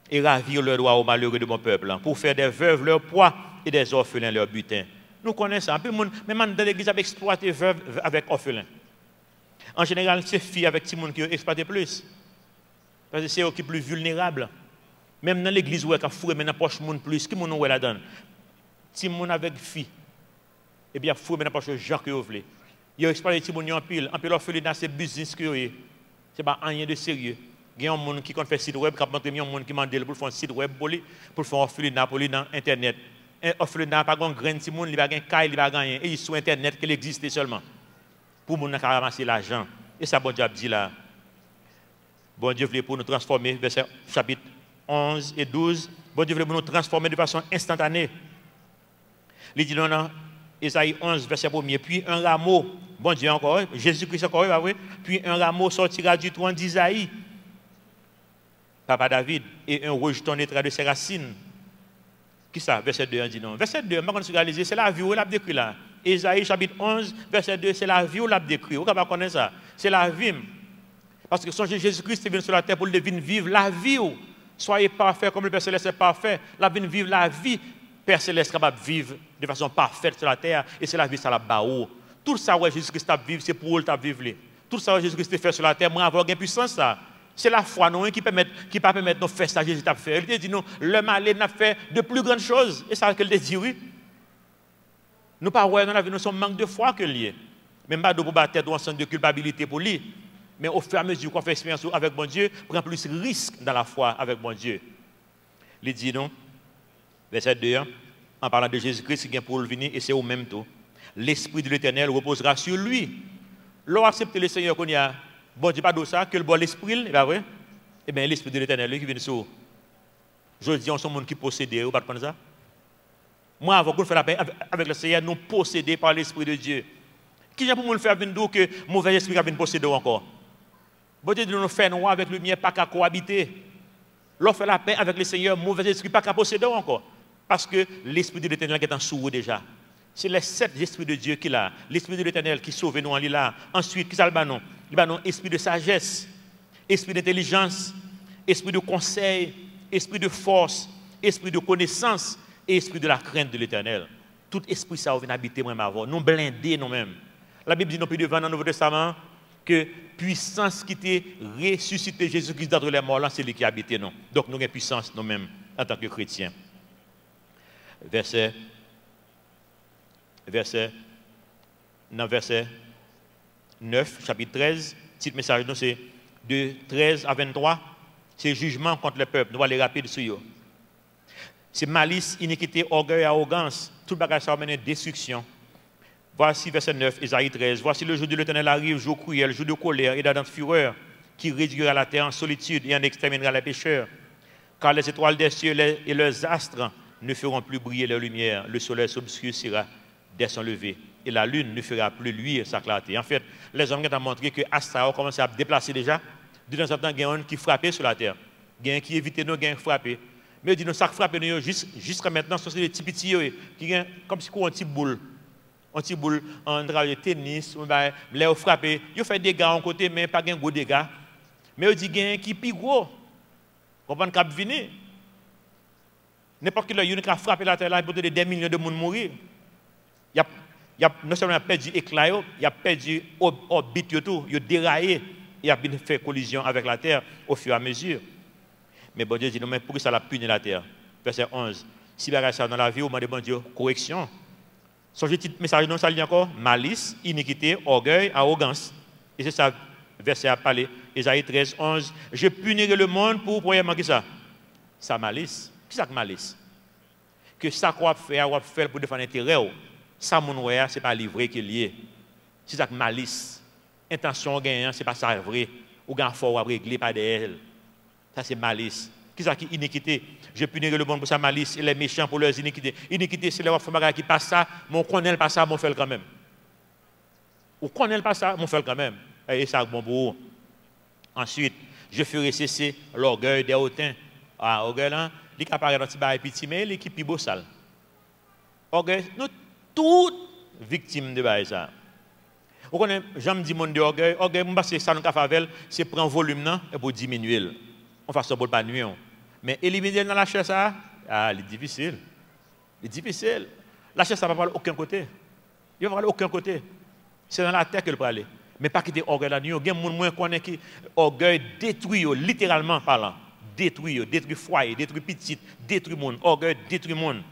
et ravir leurs droits aux malheureux de mon peuple, pour faire des veuves leur poids et des orphelins leur butin. Nous connaissons ça. Même dans l'église, avec exploité veuves avec orphelins. En général, c'est filles avec petits monde qui ont exploité plus. Parce que c'est eux qui sont plus vulnérables. Même dans l'église, où il y a foué dans poche monde plus, qui monde la donne. Si monde avec fille, et bien foué dans la poche gens que vous voulez. Il y a exploité petit monde en pile orphelinat c'est business que c'est. C'est pas rien de sérieux. Il y a un monde qui fait site web, qui a montré un monde qui m'a demandé pour faire un site web pour faire orphelinat pour lui dans internet. Un orphelinat pas grand grain petit monde, il va gagner caille, il va gagner et sur internet qu'il existe seulement. Pour monde qui ramasser l'argent. Et ça bon Dieu dit là. Bon Dieu voulait pour nous transformer, verset chapitre 11 et 12, bon Dieu voulait pour nous transformer de façon instantanée. Il dit dans Ésaïe 11, verset 1er, puis un rameau, bon Dieu encore, Jésus-Christ encore, puis un rameau sortira du tronc d'Isaïe, papa David, et un rejeton naîtra de ses racines. Qui ça, verset 2 dit non. Verset 2, c'est la vie où l'a décrit là. Ésaïe chapitre 11, verset 2, c'est la vie où l'a décrit. Vous ne connaissez ça? C'est la vie. Parce que Jésus-Christ est venu sur la terre pour venir vivre la vie. Soyez parfaits comme le Père Céleste est parfait. La vie vivre la vie. Père Céleste est capable de vivre de façon parfaite sur la terre. Et c'est la vie, ça la baou. Tout ça, ouais, Jésus-Christ a vivre, c'est pour eux de vivre. Tout ça, ouais, Jésus-Christ a fait sur la terre, moi, avoir une puissance. Ça. C'est la foi, non, qui peut permettre de faire ça, Jésus a fait. Il dit, non, le mal n'a fait de plus grandes choses. Et ça, qu'elle dit, oui. Nous, pas, ouais, dans la vie, nous sommes manque de foi que lié. Même pas de tête ou un sens de culpabilité pour lui. Mais au fur et à mesure qu'on fait expérience avec bon Dieu, on prend plus de risques dans la foi avec bon Dieu. Il dit non, verset 2, en parlant de Jésus-Christ qui vient pour venir, et c'est au même temps. L'Esprit de l'Éternel reposera sur lui. L'on accepte le Seigneur qu'on y a, bon Dieu, pas de ça, que le bon l'Esprit, et bien vrai, et bien l'Esprit de l'Éternel qui vient sur. Je dis, on est un monde qui possède, vous ne pas ça? Moi, avant qu'on fasse la paix avec le Seigneur, nous possédés par l'Esprit de Dieu. Qui vient pour nous faire venir que mauvais esprit va venir posséder encore? Bon Dieu dit nous faire noir avec lumière, pas qu'à cohabiter. L'on fait la paix avec le Seigneur, mauvais esprit, pas qu'à posséder encore. Parce que l'Esprit de l'Éternel qui est en sous déjà. C'est les 7 esprits de Dieu qu'il a. L'Esprit de l'Éternel qui sauve nous en là. Ensuite, qui ça le banon? Il va non esprit de sagesse, esprit d'intelligence, esprit de conseil, esprit de force, esprit de connaissance et esprit de la crainte de l'Éternel. Tout esprit ça vient habiter moi avant. Nous blinder nous-mêmes. La Bible dit non plus devant dans le Nouveau Testament que puissance qui était ressuscité Jésus-Christ d'entre les morts, là, c'est lui qui habite nous. Donc nous avons puissance nous-mêmes en tant que chrétiens. Verset 9, chapitre 13, petit message, c'est de 13 à 23, c'est jugement contre le peuple. Nous allons aller rapide sur eux. C'est malice, iniquité, orgueil, arrogance. Tout le bagage ça va mener à destruction. Voici verset 9, Ésaïe 13. Voici le jour de l'Éternel arrive, jour cruel, jour de colère et d'ardente fureur, qui réduira la terre en solitude et en exterminera les pécheurs. Car les étoiles des cieux et leurs astres ne feront plus briller leur lumière. Le soleil s'obscurcira dès son lever. Et la lune ne fera plus luire sa clarté. En fait, les hommes ont montré que Astra a commencé à déplacer déjà. De temps en temps, il y a un qui frappait sur la terre. Il y a un qui évitait nous, il y a un qui frappait. Mais il dit, nous, ça frappe nous jusqu'à maintenant, ce sont des petits petits, qui ont comme si un petit boule. Un petit boule en travail de tennis, les frappé, ils fait des dégâts en côté, mais pas de gros dégâts. Mais il dit qu'il y a un qui est plus gros. Vous comprenez qu'il venir. N'importe qui a frappé la terre là, il peut des millions de monde mourir. Il y a non seulement perdu l'éclat, il a perdu l'orbite, il a déraillé, il a fait collision avec la terre au fur et à mesure. Mais bon Dieu dit, non, mais pourquoi ça l'a puni la terre? Verset 11. Si il y a ça dans la vie, on demande bon Dieu, correction. Son petit message, non, ça lit encore, malice, iniquité, orgueil, arrogance. Et c'est ça, verset à parler, Ésaïe 13, 11. Je punirai le monde pour, premièrement, qui ça? Sa malice. Qui ça que malice? Que ça qu'on va faire pour défendre l'intérêt. Ça, mon ouais, ce n'est pas livré qui est lié. C'est ça que malice. Intention gagnant, ce n'est pas ça vrai. Ou gagnant fort à régler par d'elle. Ça, c'est malice. Qui ça qui est iniquité? Je punirai le monde pour sa malice et les méchants pour leurs iniquités. Iniquité, c'est les femmes qui passent ça, mais on connaît pas ça, mais on fait quand même. On connaît pas ça, mais on fait quand même. Et ça, bon pour vous. Ensuite, Je ferai cesser l'orgueil des hautains. Ah, orgueil là, il apparaît dans petit bail petit, mais il est plus beau sale. Orgueil, nous toutes victimes de bail ça. Vous connaissez, j'aime dire monde de orgueil, parce que ça nous fait c'est prendre volume là et pour diminuer. On fait ça pour pas nuire. Mais éliminer dans la chair ça, ah, c'est difficile. C'est difficile. La chair ça va pas aller aucun côté. Il va pas aller aucun côté. C'est dans la terre qu'elle peut aller. Mais pas quitter orgueil là. Il y a des gens moins connaît qui orgueil détruit littéralement parlant. Détruit foyer, détruit petite, détruit monde, orgueil détruit monde.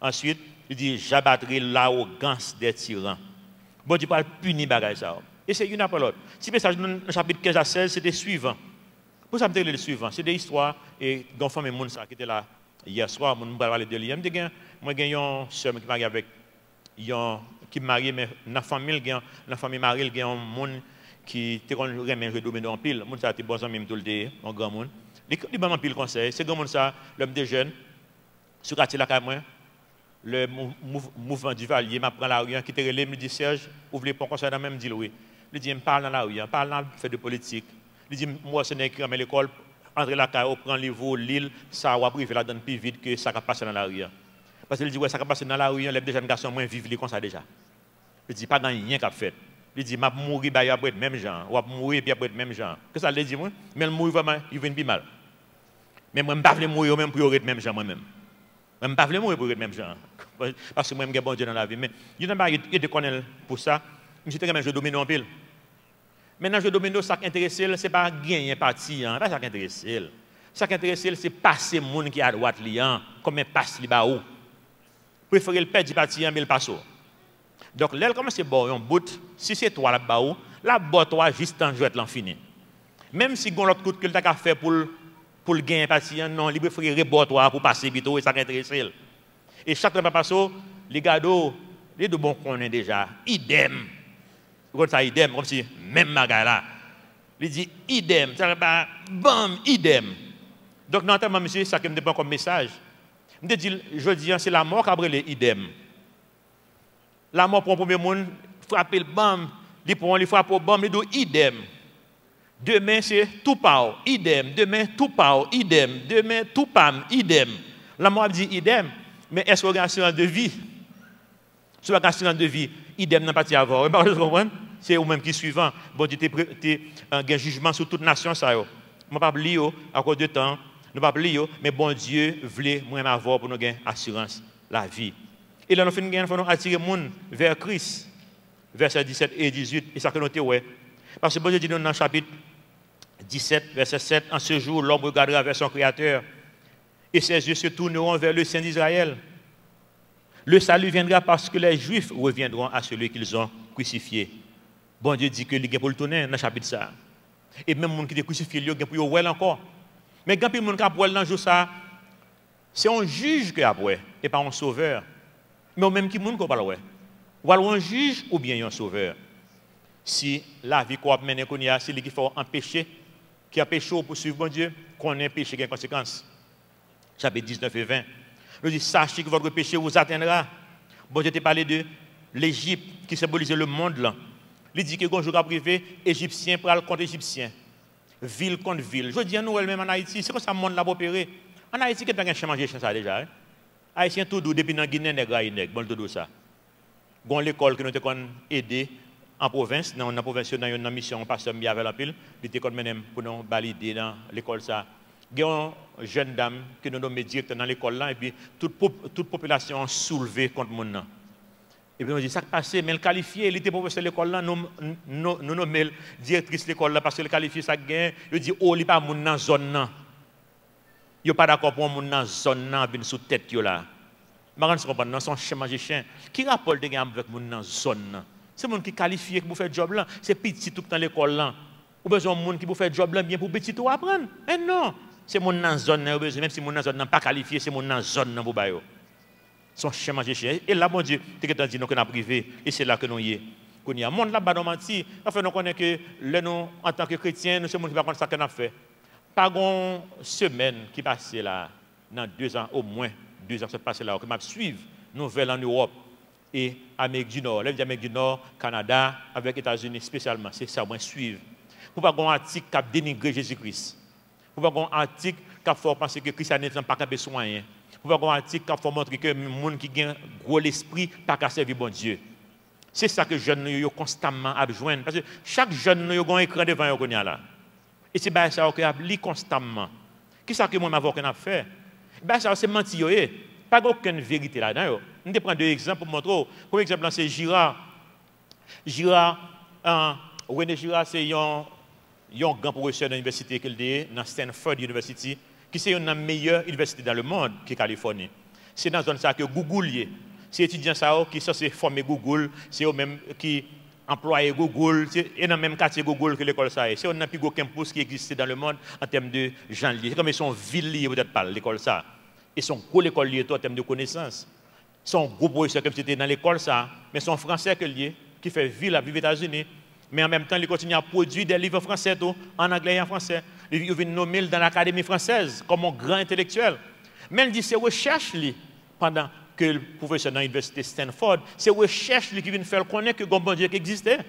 Ensuite, il dit j'abattrai l'arrogance des tyrans. Bon Dieu va punir bagay ça. Et c'est une après l'autre. Si le message dans le chapitre 15 à 16, c'était suivant. Pour ça me le suivant, c'est des histoires et dans femme et monde ça qui était là hier soir, mon va parler de lui. Moi j'ai une sœur qui marie avec qui marie mais dans la famille mariée, il y a un monde qui était remet jouer domino en pile. Monde ça était bon ami tout le temps, un grand monde. Il m'a pile conseil, c'est grand monde ça, l'homme des jeunes sur quartier là moi. Le mouvement du Valier m'a pris la rue, qui te relève, me dit Serge, ouvre les ponts comme ça, même dit oui. Il dit, me parle dans la rue, parle dans fait de politique. Il dit, moi, c'est écrit à l'école, entre la caille, prend le niveau, l'île, ça va priver la donne plus vite que ça va passer dans la rue. Parce qu'il dit, ouais, ça va passer dans la rue, les jeunes garçons moins vivent comme ça déjà. Il dit, pas dans rien qu'a fait. Il dit, m'a mourir, bah, il après même genre, ou mourir, puis après même genre. Que ça le dit, moi? Mais le mourir vraiment, il vient plus mal. Mais moi, je ne veux pas mourir même pour être même genre moi-même. Je ne veux pas mourir pour être même genre. Parce que moi, je suis bon Dieu dans la vie. Mais il y a des connaît pour ça. Je suis très jeu domino en pile. Maintenant, jeu domino, ça qui intéresse, ce n'est pas gagner parti. Ce n'est pas ça qui intéresse. Ce qui intéresse, c'est passer le monde qui est à droite, comme un passe li baou. Préférer le perdre du parti, mais le passe. Donc, là, comme c'est bon, un bout, si c'est toi la baou, la botte toi juste en jouet l'infini. Même si on l'autre coup que tu as fait pour le gagner parti, non, il préfère rebotter toi pour passer vite, et ça qui intéresse. Et chaque fois que passe, les gars, les deux bons qu'on est déjà, idem. Comme ça, idem, comme si même magasin là. Il dit idem, ça va bam, idem. Donc, notamment, monsieur, ça qui me dépend comme message. Je dis, c'est la mort qui a brûlé idem. La mort pour le premier monde, frapper le bam, il frappe au bam, il dit idem. Demain, c'est tout par, idem. Demain, tout par, idem. Demain, tout pam, idem. La mort dit idem. Mais est-ce qu'on a une assurance de vie? Si on a une assurance de vie, idem n'a pas à avoir. C'est vous-même qui est suivant. Bon Dieu, tu as un jugement sur toute nation. Je ne vais pas lire à cause de temps. Je ne vais pas lire, mais bon Dieu voulait moi avoir pour nous gagner assurance, la vie. Et là, nous faisons attirer les gens vers Christ. Versets 17 et 18. Et ça que nous avons ouais. Parce que bon Dieu dit dans le chapitre 17, verset 7, en ce jour, l'homme regardera vers son Créateur. Et ses yeux se tourneront vers le Saint d'Israël. Le salut viendra parce que les Juifs reviendront à celui qu'ils ont crucifié. Bon Dieu dit que les gens pour le tourner dans le chapitre ça. Et même les gens qui ont crucifié, ils ont pour le encore. Mais quand les gens qui ont pour dans jour ça, c'est un juge qui a pour et pas un sauveur. Mais même qui ont pas le ou alors un juge ou bien un sauveur. Si la vie qu'on a menée, c'est lui qui faut empêcher, qui a péché pour suivre bon Dieu, qu'on ait péché qui a des conséquences. Chapitre 19 et 20. Il dit, sachez que votre péché vous atteindra. Bon Dieu t'a parlé de l'Égypte qui symbolise le monde là. Il dit que quand je privé, Égyptien pral contre Égyptien. Ville contre ville. Je dis à nous même en Haïti, c'est comme ça le monde l'a opéré. En Haïti, qui a changé ça déjà. Haïtien tout doux depuis dans Guinée, nègre, bon tout doux ça. Gon l'école que nous avons aidé en province, dans la province, dans une mission, pasteur Miavel en pile, il était comme pour nous valider dans l'école ça. Il y a une jeune dame qui nous nommé directeur dans l'école là, et puis toute population soulevée contre mon nom. Et puis on dit, ça passé, mais le qualifié, il était professeur de l'école là, nous nommé directrice de l'école là, parce que le qualifié ça gagne, il dit, oh, il n'est pas mon dans zone là. Il n'est pas d'accord pour mon dans zone là, venir sous tête là. Je comprends, dans son chien magicien, qui rapporte des gens avec mon dans zone là? C'est le monde qui qualifié pour faire job là, c'est petit tout dans l'école là. Ou besoin de monde qui pour faire job là, bien pour petit tout apprendre. Mais non, c'est mon dans zone là, même si mon dans zone n'est pas qualifié, c'est mon dans zone là pour bailler. Son chien magicien. Et là, bon Dieu, tu as dit nous qu'on a privé, et c'est là que nous y est. Qu'on y a. Monde là-bas, nous menti. Enfin, nous connaissons que nous, en tant que chrétiens, nous sommes gens qui ne savent pas ce qu'on a fait. Pas une semaine qui passe là, dans 2 ans, au moins 2 ans, ça passe là, que m'a suivre nouvelles en Europe et Amérique du Nord. L'Amérique du Nord, Canada, avec les États-Unis spécialement. C'est ça, moi suivre. Pour pas un article qui a dénigré Jésus-Christ. Pour pas un article qui a fait penser que le christianisme n'est pas capable de soigner. Pour pas un article qui a fait montrer que les gens qui ont gros l'esprit pas qu'à servir bon Dieu. C'est ça que les jeunes ont constamment besoin. Parce que chaque jeune a un écran devant eux là. Et c'est ça que applique constamment. Qu'est-ce que moi m'avocat a fait? Ça c'est mentir. Pas aucune vérité là-dedans. Je vais prendre deux exemples pour montrer. Pour exemple, c'est Girard. René Girard, c'est un grand professeur de l'université qu'il est dans Stanford University, qui est une des meilleures universités dans le monde, qui est Californie. C'est dans une zone que Google est. C'est étudiants qui sont censés former Google, c'est eux-mêmes qui emploient Google, c'est dans le même quartier Google que l'école ça est. C'est un des plus gros campus qui existe dans le monde en termes de gens liés. C'est comme ils sont villes liées peut-être pas l'école ça. Ils sont gros l'école liée en termes de connaissances. Ils sont gros professeurs comme c'était dans l'école ça, mais sont français que liés qui fait ville à vivre aux États-Unis. Mais en même temps, ils continuent à produire des livres français en anglais et en français. Ils viennent nommer dans l'Académie française comme un grand intellectuel. Mais il dit c'est recherche pendant que le professeur dans l'université Stanford, c'est recherche qui vient faire connaître que le bon Dieu existait.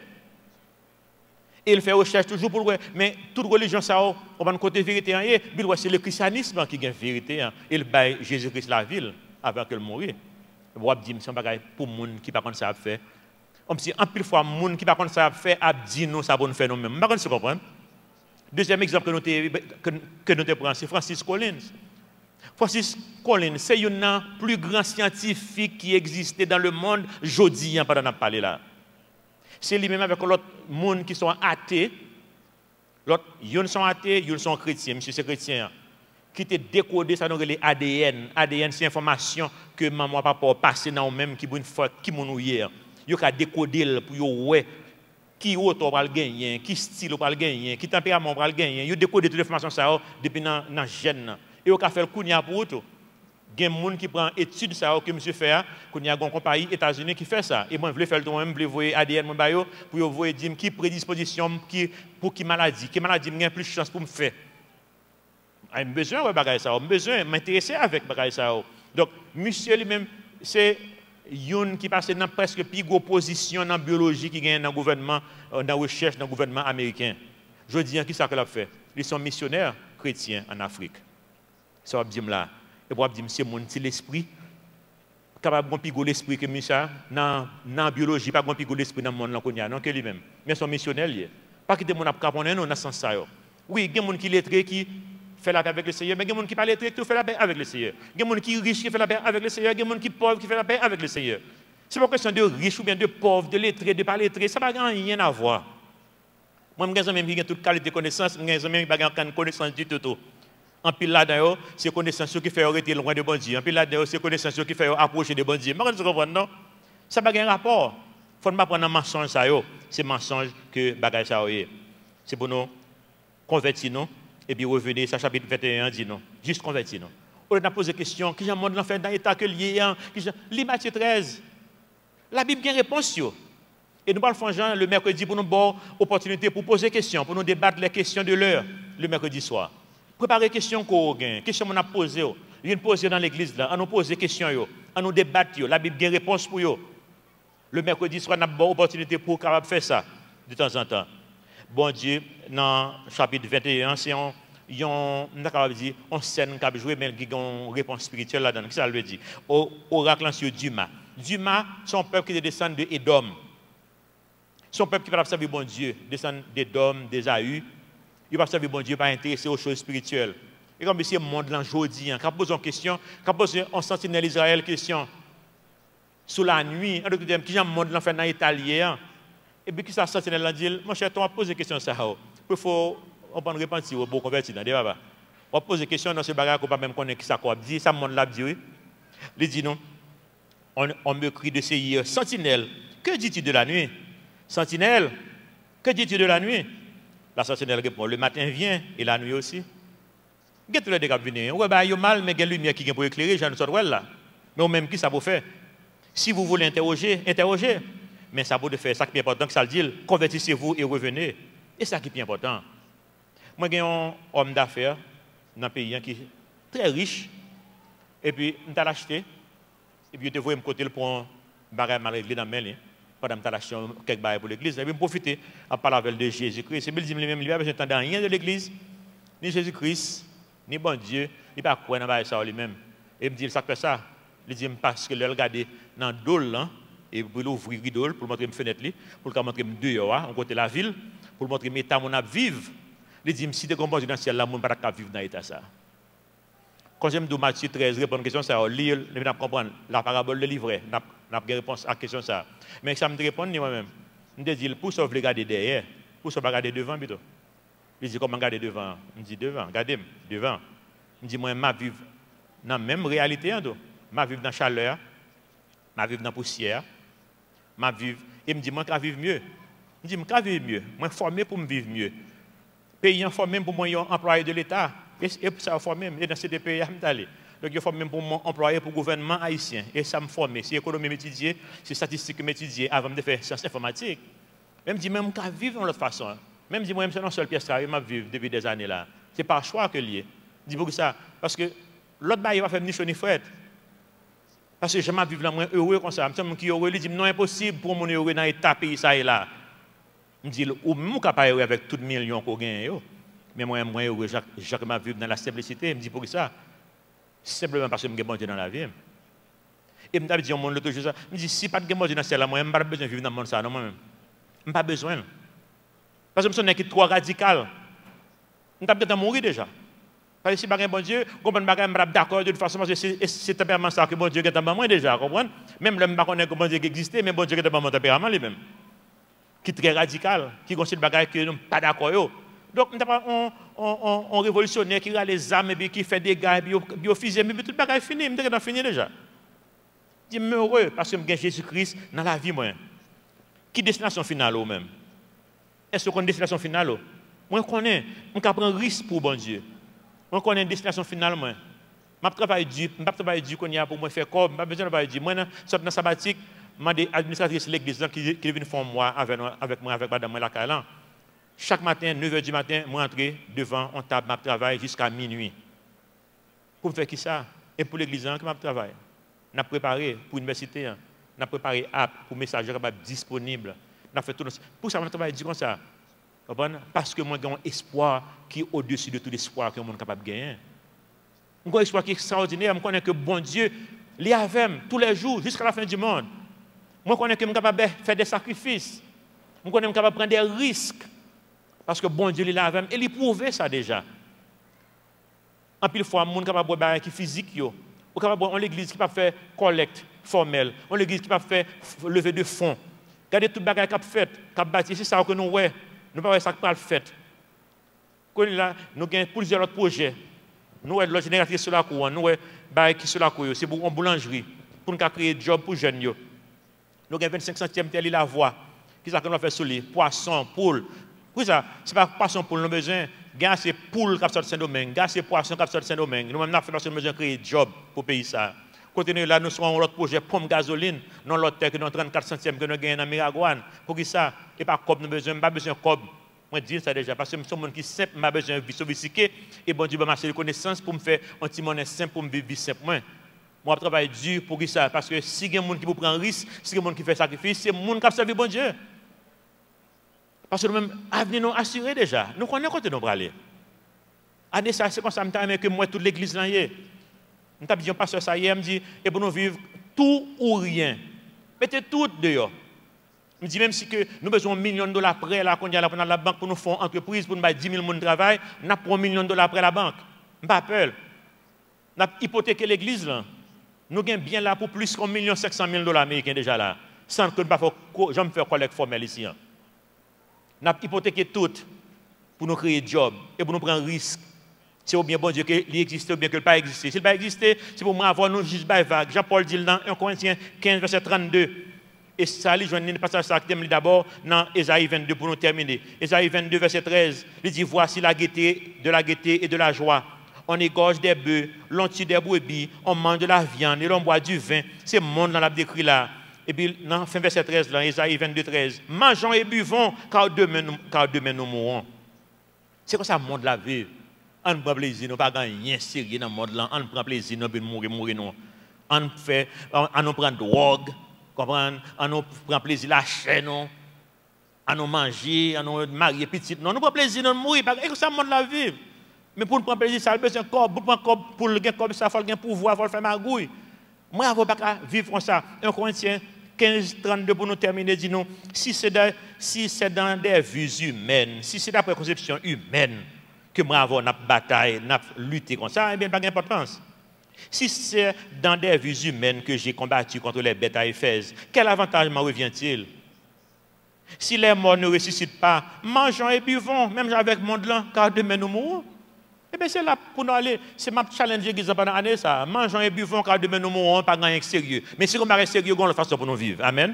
Et il fait recherche toujours pour le. Mais toute religion, ça, on va côté vérité, c'est le christianisme qui gagne vérité. Il bat Jésus-Christ la ville avant qu'il meure. On dit c'est un bagage pour les gens qui ne savent pas faire. On dit en plus fois, les gens qui ne savent pas faire, dit nous, ça va nous faire nous-mêmes. Je ne sais pas. Deuxième exemple que nous prenons, c'est Francis Collins. Francis Collins, c'est un des plus grands scientifiques qui existait dans le monde aujourd'hui, pendant qu'on parle là. C'est lui-même avec l'autre monde qui sont athées. Ils sont athées, ils sont chrétiens, monsieur c'est chrétien. Qui te décodé ça dans les ADN. ADN, c'est l'information que maman papa passé dans eux-mêmes qui une fois qui nous hier. Ils ont décodé pour ouais qui auto va le gagner, qui style va le gagner, qui tempérament va le gagner. Ils ont décodé toute l'information ça depuis dans gène. Et ils ont fait le kounya pour tout. Il y a des gens qui prennent étude ça que monsieur fait, qu'il y a une compagnie États-Unis qui fait ça. Et moi, je voulais faire le même, je voulais voir ADN pour voir qui prédisposition pour qui maladie a plus de chance pour me faire. J'ai besoin de bagaille ça, j'ai besoin de m'intéresser avec bagaille ça. Donc, monsieur lui-même, c'est une qui passe dans presque plus grosse position dans la biologie qui gagne dans le gouvernement, dans la recherche dans le gouvernement américain. Je dis, qui ça qu'elle a fait? Ils sont missionnaires chrétiens en Afrique. Ça va dire là. Et pour dire, c'est mon petit l'esprit, capable de pigoler l'esprit que Micha, dans la biologie, pas de pigoler l'esprit dans le monde, non, que lui-même. Mais son missionnaire, pas que des gens qui caponnent dans ce sens. Oui, il y a des gens qui lettrés qui font la paix avec le Seigneur, mais il y a des gens qui parlent lettrés qui font la paix avec le Seigneur. Il y a des gens qui sont riches qui font la paix avec le Seigneur, il y a des gens qui sont pauvres qui font la paix avec le Seigneur. Ce n'est pas question de riches ou bien de pauvres, de lettrés, de pas lettrés, ça n'a rien à voir. Moi, je suis même qui a toute qualité de connaissance, je suis même qui a une connaissance du tout. En pile là-dedans, c'est connaissance qui fait arrêter loin de bon Dieu. En pile là-dedans, c'est connaissance qui fait approcher de bon Dieu. Mais vous comprenez, non? Ça n'a pas un rapport. Il ne faut pas prendre un mensonge, c'est un mensonge que bagage ça est. C'est pour nous convertir nous et puis revenir, ça chapitre 21 dit non. Juste convertir nous. On a posé la question, qui j'ai monde l'enfer dans l'état que lié, lis Matthieu 13. La Bible a une réponse. Et nous parlons Jean le mercredi pour nous avoir opportunité pour poser des questions, pour nous débattre les questions de l'heure le mercredi soir. Préparez les questions qu'on a, questions qu'on a posées. Ils viennent poser dans l'église, là, à nous poser des questions, à nous débattre. La Bible a une réponse pour eux. Le mercredi soir, nous avons une opportunité pour faire ça de temps en temps. Bon Dieu, dans le chapitre 21, c'est on scène qui a joué, mais qui a une réponse spirituelle là-dedans. Qu'est-ce que ça veut dire? Oracle sur Dumas. Dumas, son peuple qui descend de Édom. Son peuple qui va servir bon Dieu, descend d'Édom, d'Ésaü. Il va servir bon Dieu, pas intéressé aux choses spirituelles. Et comme c'est le monde là aujourd'hui, quand pose une question, quand pose un sentinelle Israël question, sous la nuit, qui j'ai un monde là fait dans l'italien, et puis qui ça sentinelle là dit, mon cher, on va poser une question ça. Il faut on prend repentir au bon converti dans débat. On va poser une question dans ce bagage qu'on pas même connaître qui ça quoi dit, ça monde là dit oui. Il dit non. On me crie de ces sentinelle, que dis-tu de la nuit? Sentinelle, que dis-tu de la nuit? La sentinelle répond, le matin vient et la nuit aussi. Il y a tous les dégâts qui viennent. Oui, il y a mal, mais il y a une lumière qui vient pour éclairer, j'en ai là. Mais même qui ça peut faire? Si vous voulez interroger, interrogez. Mais ça peut faire ça qui est important, que ça le dit, convertissez-vous et revenez. Et ça qui est important. Moi, j'ai un homme d'affaires dans un pays qui est très riche. Et puis, je l'ai acheté. Et puis, je te vois me côté pour un bagage mal réglé dans le mail. pendant que je suis quelques bails pour l'église, et puis profiter à parler avec de Jésus-Christ. Et puis il dit lui-même, il n'a pas besoin de rien de l'église, ni Jésus-Christ, ni bon Dieu, il n'a pas quoi dans ça lui-même. Et il me dit, ça fait ça. Il dit, parce que le regarder dans le dôle, et pour l'ouvrir le rideau, pour montrer une fenêtre, pour montrer dehors, on côté la ville, pour montrer l'état mon vivre. Il dit, si tu es bon Dieu dans le ciel, là, on ne peut pas vivre dans l'état ça. Quand j'aime Matthieu 13, répondre à la question, ça, lire, on comprendre la parabole de livret, on a une réponse à la question ça. Mais ça me répond moi-même. Je me dis, pour ça, vous regarder derrière, pour ça, vous regarder devant plutôt. Il dit, comment regarder devant? Je me dis, devant, regardez, devant. Je me dis, moi, je vis dans la même réalité, je vis dans la chaleur, je vis dans la poussière, je vis, et me dit, moi, je vais vivre mieux. Je me dis, je vais vivre mieux. Moi, je suis formé pour me vivre mieux. Pays formé pour moi, employé de l'État. Et pour ça, je formé, et dans ces deux pays, je suis allé. Donc, je formé pour mon employé pour le gouvernement haïtien. Et ça me forme. C'est l'économie étudiée, c'est statistique étudiée avant de faire sciences informatiques. Même dit, même je vivre de l'autre façon. Même dit, moi, c'est une seule pièce travail, je vis depuis des années là. Ce n'est pas un choix que lié. Dis pour ça. Parce que l'autre bail, il va faire ni chaud ni fret. Parce que je vais vivre là, moi, heureux comme ça. Je me dis, heureux, il dit, non, impossible pour mon heureux dans l'état pays, ça et là. Je me dis, ou même, je suis capable avec tout millions qu'on gagne. Mais moi, heureux, je vais vivre dans la simplicité. Je me dis, pour ça. Simplement parce que je suis bon Dieu dans la vie. Et je me dis, l'autre jour, je me dis, si pas de bon Dieu dans celle-là, moi, je n'ai pas besoin de vivre dans le monde ça, non, moi-même. Je n'ai pas besoin. Parce que je me suis trop radical. Je suis peut-être mourir déjà. Parce que si je ne suis pas bon Dieu, je ne suis pas d'accord de toute façon, parce que c'est tempérament ça que bon Dieu est dans moi déjà, comprendre? Même le je que bon Dieu existait, mais bon Dieu est dans mon tempérament lui-même. Qui est très radical, qui considère des bagages que nous ne sommes pas d'accord. Donc, nous avons un révolutionnaire qui a les armes, et qui fait des gars, et puis fusille, mais tout le bagage est fini, je suis fini déjà. Je suis heureux parce que je suis Jésus-Christ dans la vie. Moi. Qui est destination finale ou même? Est-ce qu'on a une destination finale? Moi, je connais, je prends un risque pour bon Dieu. Moi, je connais une destination finale. Moi, je travaille dur, pour moi faire comme, je n'ai pas besoin de travailler dur. Moi, dans la sabbatique, je suis administratrice de l'église qui est venue faire moi avec madame la Calan. Chaque matin, 9h du matin, je rentre devant on table, je travaille jusqu'à minuit. Pour faire qui ça? Et pour l'église, que je travaille. On a préparé pour l'université, on a préparé app pour messager disponible. On a fait tout. Pour ça, on travaille comme ça. Parce que moi, j'ai un espoir qui est au-dessus de tout espoir que le monde est capable de gagner. J'ai un espoir qui est extraordinaire. Je connais que bon Dieu, il est avec moi tous les jours, jusqu'à la fin du monde. Moi, je connais que je suis capable de faire des sacrifices. Je connais que je suis capable de prendre des risques. Parce que bon Dieu, il est avec moi. Et il prouve ça déjà. En plus, fois, les gens capable de faire des choses physiques. On capable de l'église qui peut faire collecte formelle. On l'église qui peut faire levée de fonds. Regardez tout le bagage qu'on fait, qu'on bâti. C'est ça que nous voyons. Nous ne pouvons pas le faire. Nous avons plusieurs autres projets. Nous avons la génératrice sur la cour. Nous avons qui sur la cour. C'est pour une boulangerie. Pour nous créer des jobs pour les jeunes. Nous avons 25 centièmes de la voie. Qu'est-ce que nous avons fait sur les poissons, poules. Pour ça, ce n'est pas poisson pour nous besoin. Gars, c'est poule qui sortent de Saint-Domingue. Gars, c'est poisson qui sortent de Saint-Domingue. Nous-mêmes, nous avons besoin de créer des jobs pour payer ça. Continuez là, nous serons l'autre projet pomme gasoline, non l'autre terre que nous 34 centièmes que nous gagnons dans Miragouane. Pour qui ça? Et pas comme nous besoin, pas besoin de cob. Moi, je dis ça déjà, parce que je suis un monde qui est simple, je besoin de vie sophistiquée. Et bon Dieu va m'acheter de connaissances pour me faire un petit monnaie simple pour me vivre simple. Moi, je travaille dur pour qui ça? Parce que si il y a des gens qui prennent un risque, si il y a des gens qui font sacrifice, c'est les gens qui ont servi bon Dieu. Parce que nous-mêmes, l'avenir nous assuré déjà. Nous connaissons quand nous aller. Année ça, c'est comme ça que moi, toute l'église là y est. Nous avons dit, pasteur, ça y est, me dit, et pour nous vivre tout ou rien. Mettez tout dehors. Je me dis même si que nous avons besoin de $1 million prêt là, qu'on a dans la banque pour nous faire une entreprise, pour nous faire 10 000 personnes de travail, nous avons $1 million prêt la banque. Je n'ai pas peur. Nous avons hypothéqué l'église là. Nous avons bien là pour plus qu'1 500 000 $ américains déjà là. Sans que nous ne jamais faire collecte formelle ici. Nous avons hypothéqué tout pour nous créer des jobs et pour nous prendre un risque. C'est ou bien bon Dieu qu'il existe ou bien qu'il n'a pas existé. S'il n'a pas existé, c'est pour moi avoir nous juste vague. Jean-Paul dit dans 1 Corinthiens 15, verset 32. Et ça, il joint une passage d'abord dans Ésaïe 22 pour nous terminer. Ésaïe 22, verset 13. Il dit, voici la gaieté et de la joie. On égorge des bœufs, l'on tue des brebis, on mange de la viande et l'on boit du vin. C'est le monde dans la décrit là. Et puis, dans fin verset 13, là, Ésaïe 22, 13. Mangeons et buvons, car demain nous mourrons. C'est comme ça le monde la vie. On prend plaisir, nous ne pas gagner sérieux dans le monde là. On prend plaisir, nous ne mourir non. On prend drogue, comprendre, on nous prend plaisir la chaîne, on nous manger, on nous marier petit. Non, nous prend plaisir de mourir, parce que ça monde la vivre. Mais pour nous prendre plaisir, ça a besoin de corps, pour prendre corps, pour le corps, ça faut le pouvoir, faut le faire magouille. Moi, je ne veux pas vivre comme ça. 1 Corinthiens 15, 32 pour nous terminer, dit nous, si c'est dans des vues humaines, si c'est d'après conception humaine, que moi avoir une bataille, une lutte comme ça, eh bien, pas d'importance. Si c'est dans des vues humaines que j'ai combattu contre les bêtes à Éphèse, quel avantage m'en revient-il? Si les morts ne ressuscitent pas, mangeons et buvons, même avec mon là, car demain nous mourrons. Eh bien, c'est là pour nous aller. C'est ma challenge qui pendant l'année, ça. Mangeons et buvons, car demain nous mourrons, pas gagner sérieux. Mais si on reste sérieux, on le façon pour nous vivre. Amen.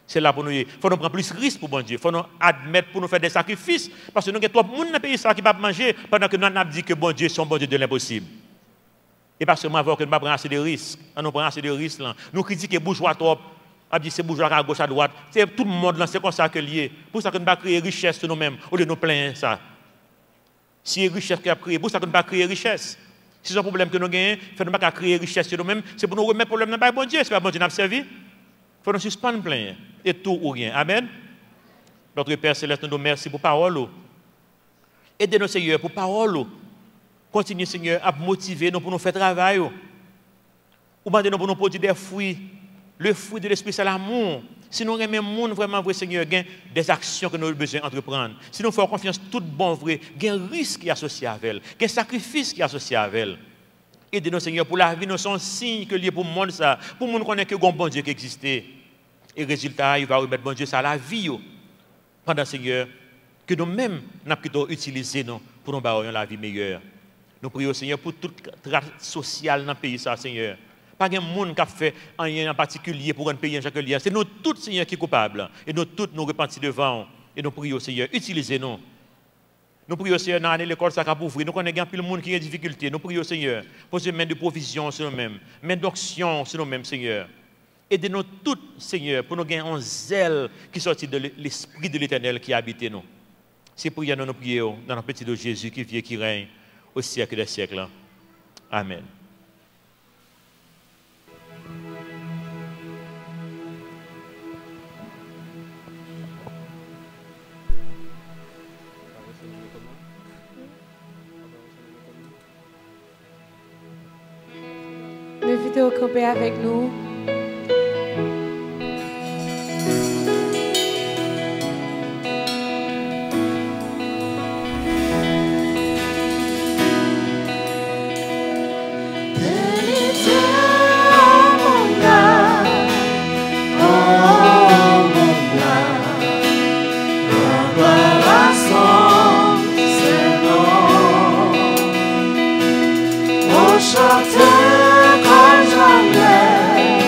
C'est là pour nous. Il faut nous prendre plus de risques pour bon Dieu. Il faut nous admettre pour nous faire des sacrifices. Parce que nous avons trop de monde dans le pays qui ne peut pas manger pendant que nous avons dit que bon Dieu est un bon Dieu de l'impossible. Et parce que moi, que nous ne prenons pas assez de risques. Nous prenons assez de risques. Nous critiquons les bourgeois trop. On dit que c'est bourgeois à gauche, à droite. C'est tout le monde, c'est comme ça que lié. Pour ça que nous ne pas créer richesse sur nous-mêmes, au lieu de nous plaindre ça. Si il y a richesse qui a créé, pour ça que nous ne pas créer richesse. Si c'est un problème que nous gagnons, il ne faut pas créer richesse sur nous-mêmes, c'est pour nous remettre le problème dans le bon Dieu. C'est pas bon Dieu qui nous a servi. Il faut nous suspendre plein. Et tout ou rien. Amen. Notre Père Céleste, nous merci pour parole. Aidez-nous, Seigneur, pour parole. Continuez, Seigneur, à motiver nous pour nous faire travail. Ou demandez-nous pour nous produire des fruits. Le fruit de l'esprit, c'est l'amour. Si nous aimons le monde vraiment vrai, Seigneur, il y a des actions que nous avons besoin d'entreprendre. Si nous faisons confiance tout bon vrai, il y a un risque qui est associé avec elle, il y a un sacrifice qui est associé avec elle. Aidez-nous, Seigneur, pour la vie, nous sommes signes que liés pour le monde, ça, pour le monde connaît que le bon Dieu qui existait. Et résultat, il va remettre bon Dieu ça à la vie. Pendant, Seigneur, que nous-mêmes, nous avons utilisé pour nous avoir la vie meilleure. Nous prions, Seigneur, pour toute trace sociale dans le pays, ça, Seigneur. Pas de monde qui a fait rien en particulier pour un pays en chaque lieu. C'est nous tous, Seigneur, qui sommes coupables. Et nous tous nous repentons devant. Et nous prions, Seigneur, utilisez-nous. Nous prions, Seigneur, dans l'école, ça va ouvrir. Nous connaissons plus le monde qui a des difficultés. Nous prions, Seigneur, pour se mettre de provision sur nous-mêmes, mettre d'action sur nous-mêmes, Seigneur. Aidez-nous tous, Seigneur, pour nous gagner un zèle qui sortit de l'Esprit de l'Éternel qui habite nous. C'est pour nous prions dans le petit de Jésus qui vit et qui règne au siècle des siècles. Amen. Invitez au camper avec nous. Chanter comme jamais.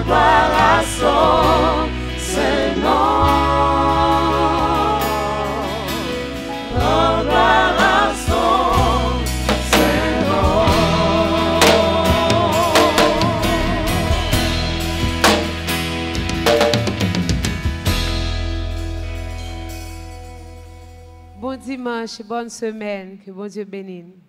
gloire à son seul nom. Gloire à son seul nom. Bon dimanche, bonne semaine, que bon Dieu bénisse.